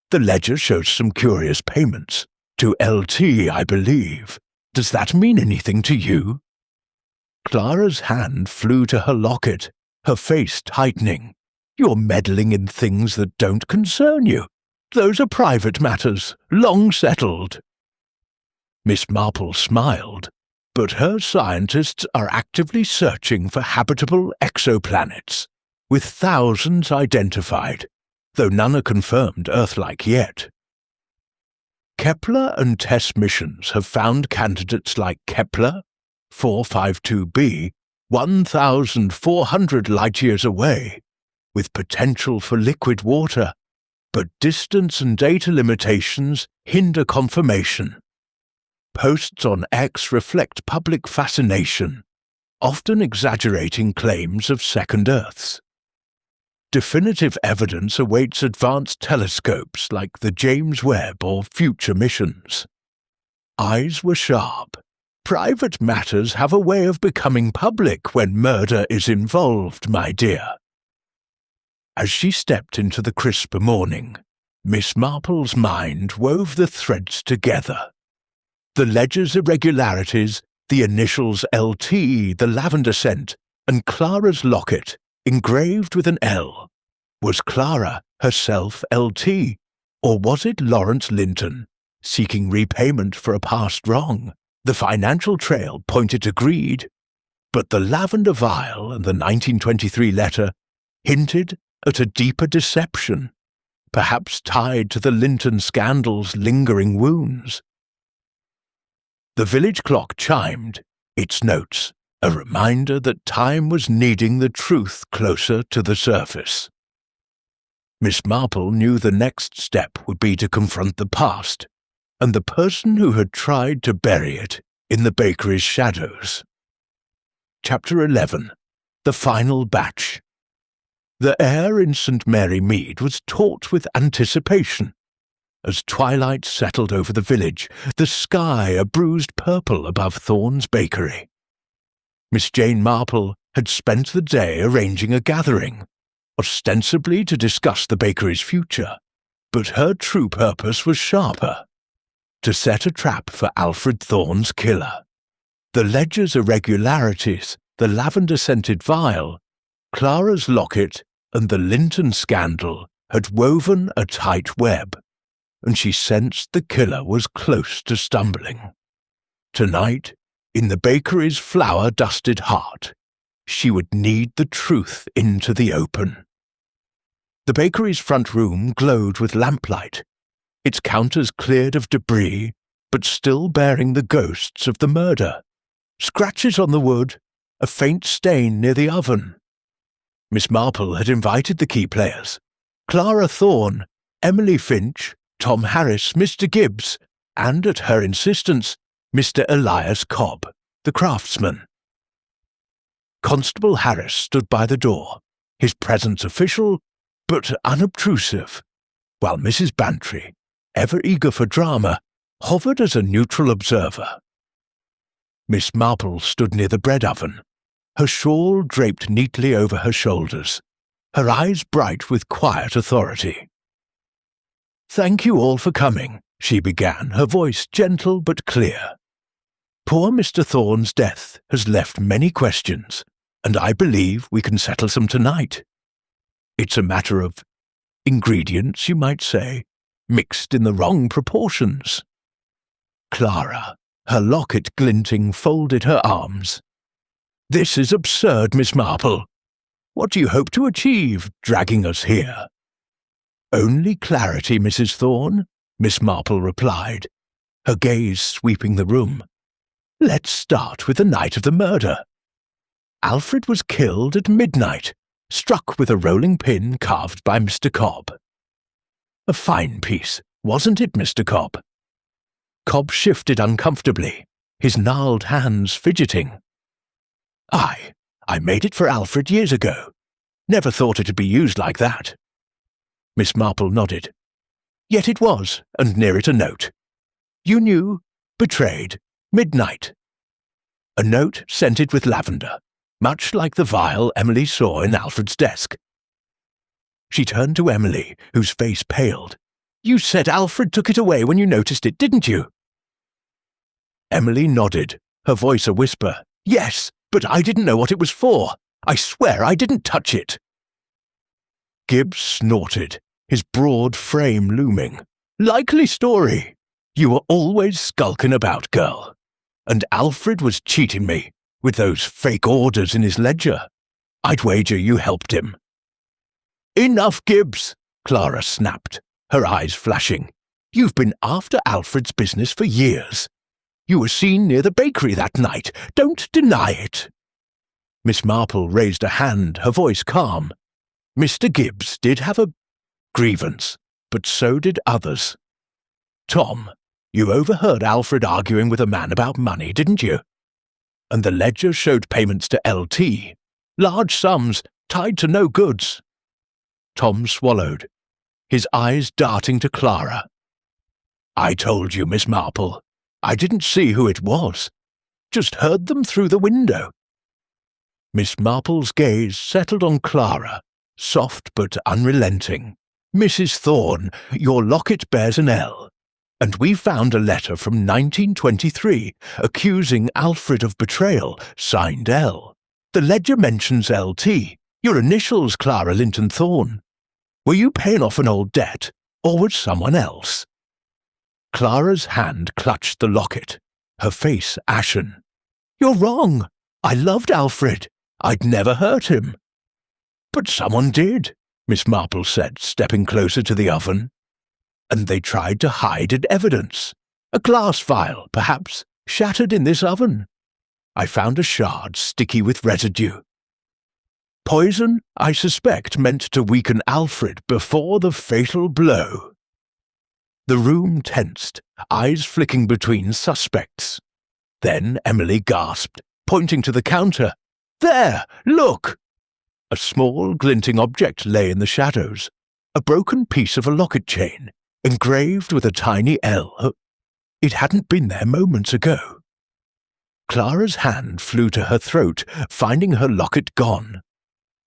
"The ledger shows some curious payments. To LT, I believe. Does that mean anything to you?" Clara's hand flew to her locket, her face tightening. "You're meddling in things that don't concern you. Those are private matters, long settled." Miss Marple smiled, but her scientists are actively searching for habitable exoplanets, with thousands identified, though none are confirmed Earth-like yet. Kepler and TESS missions have found candidates like Kepler, 452b, 1,400 light-years away, with potential for liquid water, but distance and data limitations hinder confirmation. Posts on X reflect public fascination, often exaggerating claims of second Earths. Definitive evidence awaits advanced telescopes like the James Webb or future missions. Eyes were sharp. Private matters have a way of becoming public when murder is involved, my dear. As she stepped into the crisp morning, Miss Marple's mind wove the threads together. The ledger's irregularities, the initials LT, the lavender scent, and Clara's locket, engraved with an L. Was Clara herself LT, or was it Lawrence Linton, seeking repayment for a past wrong? The financial trail pointed to greed, but the lavender vial and the 1923 letter hinted at a deeper deception, perhaps tied to the Linton scandal's lingering wounds. The village clock chimed, its notes, a reminder that time was kneading the truth closer to the surface. Miss Marple knew the next step would be to confront the past, and the person who had tried to bury it in the bakery's shadows. Chapter 11. The Final Batch. The air in St. Mary Mead was taut with anticipation. As twilight settled over the village, the sky a bruised purple above Thorne's bakery. Miss Jane Marple had spent the day arranging a gathering, ostensibly to discuss the bakery's future, but her true purpose was sharper: to set a trap for Alfred Thorne's killer. The ledger's irregularities, the lavender-scented vial, Clara's locket, and the Linton scandal had woven a tight web, and she sensed the killer was close to stumbling. Tonight, in the bakery's flour-dusted heart, she would need the truth into the open. The bakery's front room glowed with lamplight, its counters cleared of debris, but still bearing the ghosts of the murder. Scratches on the wood, a faint stain near the oven. Miss Marple had invited the key players: Clara Thorne, Emily Finch, Tom Harris, Mr. Gibbs, and, at her insistence, Mr. Elias Cobb, the craftsman. Constable Harris stood by the door, his presence official but unobtrusive, while Mrs. Bantry, ever eager for drama, hovered as a neutral observer. Miss Marple stood near the bread oven, her shawl draped neatly over her shoulders, her eyes bright with quiet authority. "Thank you all for coming," she began, her voice gentle but clear. "Poor Mr. Thorne's death has left many questions, and I believe we can settle some tonight. It's a matter of ingredients, you might say, mixed in the wrong proportions." Clara, her locket glinting, folded her arms. "This is absurd, Miss Marple. What do you hope to achieve, dragging us here?" "Only clarity, Mrs. Thorne," Miss Marple replied, her gaze sweeping the room. "Let's start with the night of the murder. Alfred was killed at midnight, struck with a rolling pin carved by Mr. Cobb. A fine piece, wasn't it, Mr. Cobb?" Cobb shifted uncomfortably, his gnarled hands fidgeting. "Aye, I made it for Alfred years ago. Never thought it'd be used like that." Miss Marple nodded. "Yet it was, and near it a note. You knew, betrayed, midnight, a note scented with lavender, much like the vial Emily saw in Alfred's desk. She turned to Emily, whose face paled. "You said Alfred took it away when you noticed it, didn't you?" Emily nodded, her voice a whisper. "Yes, but I didn't know what it was for. I swear I didn't touch it." Gibbs snorted, his broad frame looming. "Likely story. You were always skulking about, girl. And Alfred was cheating me, with those fake orders in his ledger. I'd wager you helped him." "Enough, Gibbs," Clara snapped, her eyes flashing. "You've been after Alfred's business for years. You were seen near the bakery that night. Don't deny it." Miss Marple raised a hand, her voice calm. "Mr. Gibbs did have a grievance, but so did others. Tom, you overheard Alfred arguing with a man about money, didn't you? And the ledger showed payments to LT, large sums tied to no goods." Tom swallowed, his eyes darting to Clara. "I told you, Miss Marple. I didn't see who it was. Just heard them through the window." Miss Marple's gaze settled on Clara, soft but unrelenting. "Mrs. Thorne, your locket bears an L, and we found a letter from 1923 accusing Alfred of betrayal, signed L. The ledger mentions LT, your initials, Clara Linton Thorne. Were you paying off an old debt, or was someone else?" Clara's hand clutched the locket, her face ashen. "You're wrong. I loved Alfred. I'd never hurt him." "But someone did," Miss Marple said, stepping closer to the oven. "And they tried to hide an evidence. A glass vial, perhaps, shattered in this oven. I found a shard sticky with residue. Poison, I suspect, meant to weaken Alfred before the fatal blow." The room tensed, eyes flicking between suspects. Then Emily gasped, pointing to the counter. "There, look!" A small, glinting object lay in the shadows, a broken piece of a locket chain, engraved with a tiny L. It hadn't been there moments ago. Clara's hand flew to her throat, finding her locket gone.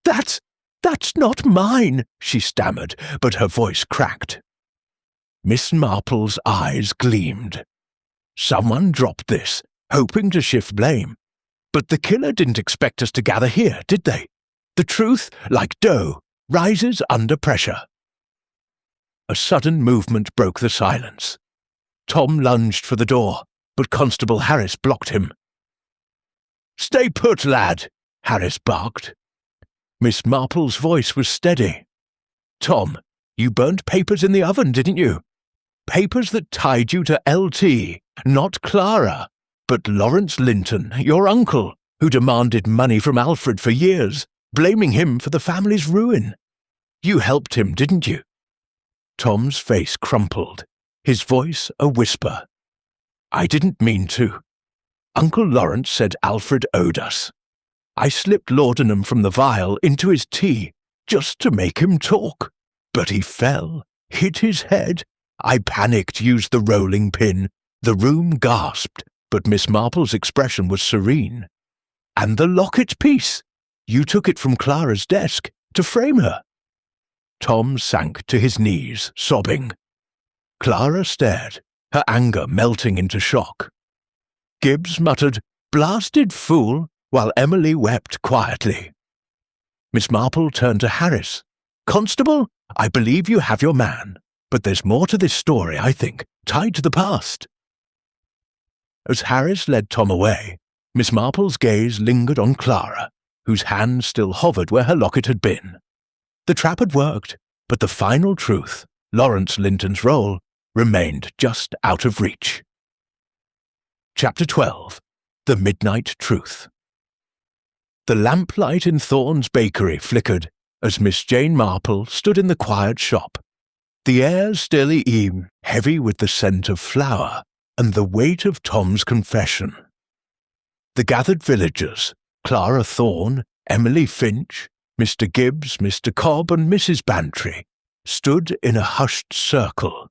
That's not mine," she stammered, but her voice cracked. Miss Marple's eyes gleamed. "Someone dropped this, hoping to shift blame. But the killer didn't expect us to gather here, did they? The truth, like dough, rises under pressure." A sudden movement broke the silence. Tom lunged for the door, but Constable Harris blocked him. "Stay put, lad," Harris barked. Miss Marple's voice was steady. "Tom, you burnt papers in the oven, didn't you? Papers that tied you to LT, not Clara, but Lawrence Linton, your uncle, who demanded money from Alfred for years, blaming him for the family's ruin. You helped him, didn't you?" Tom's face crumpled, his voice a whisper. "I didn't mean to. Uncle Lawrence said Alfred owed us. I slipped laudanum from the vial into his tea, just to make him talk. But he fell, hit his head. I panicked, used the rolling pin. The room gasped, but Miss Marple's expression was serene. And the locket piece! You took it from Clara's desk, to frame her." Tom sank to his knees, sobbing. Clara stared, her anger melting into shock. Gibbs muttered, "Blasted fool," while Emily wept quietly. Miss Marple turned to Harris. "Constable, I believe you have your man, but there's more to this story, I think, tied to the past." As Harris led Tom away, Miss Marple's gaze lingered on Clara, whose hand still hovered where her locket had been. The trap had worked, but the final truth, Lawrence Linton's role, remained just out of reach. Chapter 12. The Midnight Truth. The lamplight in Thorne's bakery flickered as Miss Jane Marple stood in the quiet shop, the air still heavy with the scent of flour and the weight of Tom's confession. The gathered villagers, Clara Thorne, Emily Finch, Mr. Gibbs, Mr. Cobb, and Mrs. Bantry, stood in a hushed circle,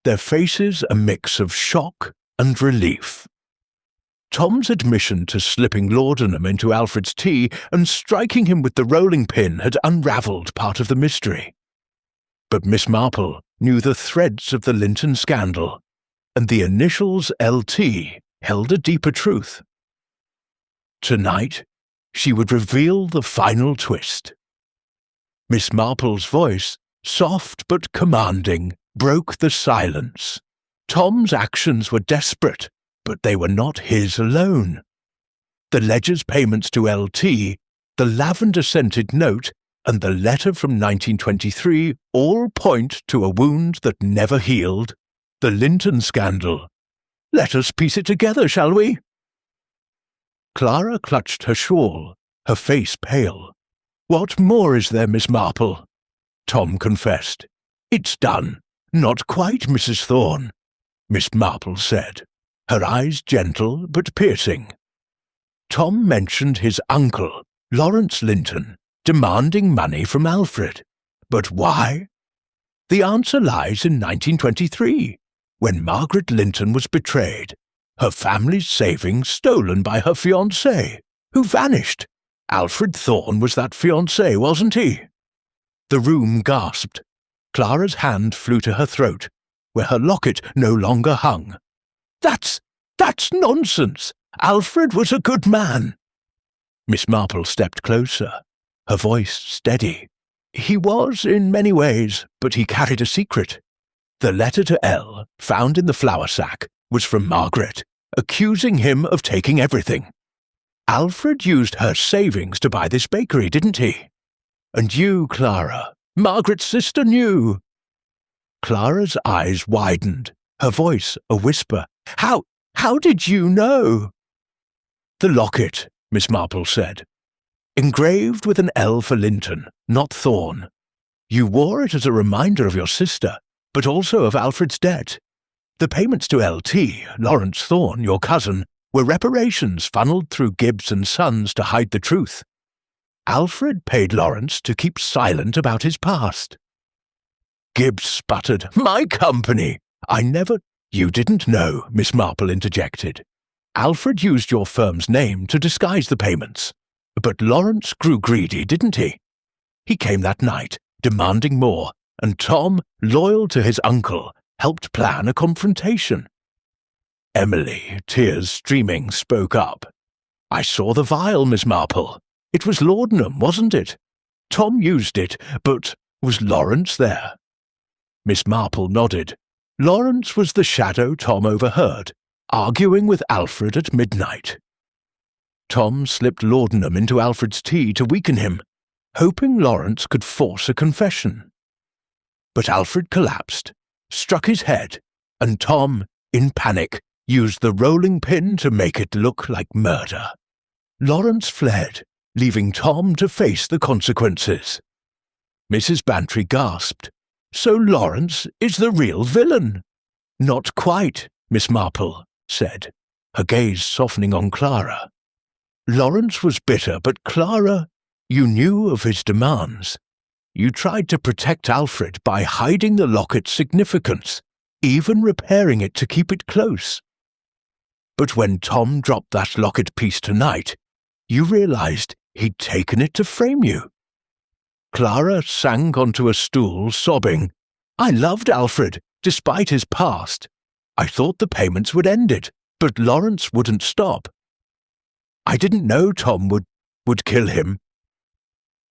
their faces a mix of shock and relief. Tom's admission to slipping laudanum into Alfred's tea and striking him with the rolling pin had unravelled part of the mystery. But Miss Marple knew the threads of the Linton scandal, and the initials LT held a deeper truth. Tonight, she would reveal the final twist. Miss Marple's voice, soft but commanding, broke the silence. Tom's actions were desperate, but they were not his alone. The ledger's payments to LT, the lavender-scented note, and the letter from 1923 all point to a wound that never healed, the Linton scandal. Let us piece it together, shall we? Clara clutched her shawl, her face pale. What more is there, Miss Marple? Tom confessed. It's done. Not quite, Mrs. Thorne, Miss Marple said, her eyes gentle but piercing. Tom mentioned his uncle, Lawrence Linton, demanding money from Alfred. But why? The answer lies in 1923, when Margaret Linton was betrayed, her family's savings stolen by her fiancé, who vanished. Alfred Thorne was that fiancé, wasn't he? The room gasped. Clara's hand flew to her throat, where her locket no longer hung. That's nonsense! Alfred was a good man. Miss Marple stepped closer, her voice steady. He was in many ways, but he carried a secret. The letter to L, found in the flour sack, was from Margaret, accusing him of taking everything. Alfred used her savings to buy this bakery, didn't he? And you, Clara, Margaret's sister, knew. Clara's eyes widened, her voice a whisper. How did you know? The locket, Miss Marple said. Engraved with an L for Linton, not Thorne. You wore it as a reminder of your sister, but also of Alfred's debt. The payments to LT, Lawrence Thorne, your cousin, were reparations funneled through Gibbs and Sons to hide the truth. Alfred paid Lawrence to keep silent about his past. Gibbs sputtered, "My company! I never—" "You didn't know," Miss Marple interjected. "Alfred used your firm's name to disguise the payments. But Lawrence grew greedy, didn't he? He came that night, demanding more, and Tom, loyal to his uncle, helped plan a confrontation." Emily, tears streaming, spoke up. "I saw the vial, Miss Marple. It was laudanum, wasn't it? Tom used it, but was Lawrence there?" Miss Marple nodded. Lawrence was the shadow Tom overheard, arguing with Alfred at midnight. Tom slipped laudanum into Alfred's tea to weaken him, hoping Lawrence could force a confession. But Alfred collapsed, struck his head, and Tom, in panic, used the rolling pin to make it look like murder. Lawrence fled, leaving Tom to face the consequences. Mrs. Bantry gasped. "So Lawrence is the real villain?" "Not quite," Miss Marple said, her gaze softening on Clara. "Lawrence was bitter, but Clara, you knew of his demands. You tried to protect Alfred by hiding the locket's significance, even repairing it to keep it close. But when Tom dropped that locket piece tonight, you realized he'd taken it to frame you." Clara sank onto a stool, sobbing. "I loved Alfred, despite his past. I thought the payments would end it, but Lawrence wouldn't stop. I didn't know Tom would kill him."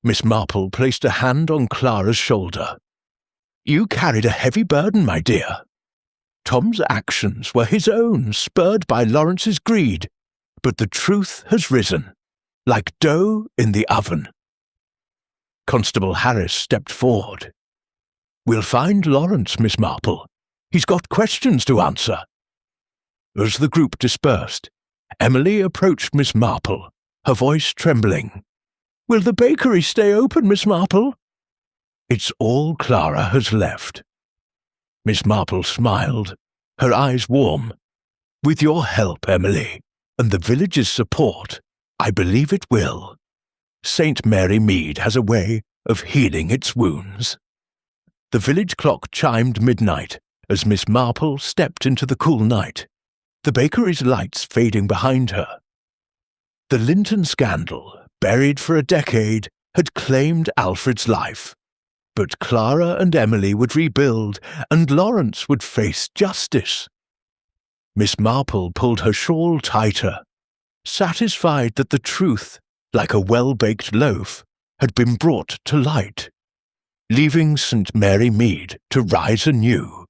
Miss Marple placed a hand on Clara's shoulder. "You carried a heavy burden, my dear. Tom's actions were his own, spurred by Lawrence's greed, but the truth has risen, like dough in the oven." Constable Harris stepped forward. "We'll find Lawrence, Miss Marple. He's got questions to answer." As the group dispersed, Emily approached Miss Marple, her voice trembling. "Will the bakery stay open, Miss Marple?" "It's all Clara has left." Miss Marple smiled, her eyes warm. "With your help, Emily, and the village's support, I believe it will. St. Mary Mead has a way of healing its wounds." The village clock chimed midnight as Miss Marple stepped into the cool night. the bakery's lights fading behind her. The Linton scandal, buried for a decade, had claimed Alfred's life. But Clara and Emily would rebuild, and Lawrence would face justice. Miss Marple pulled her shawl tighter, satisfied that the truth, like a well-baked loaf, had been brought to light, leaving St. Mary Mead to rise anew.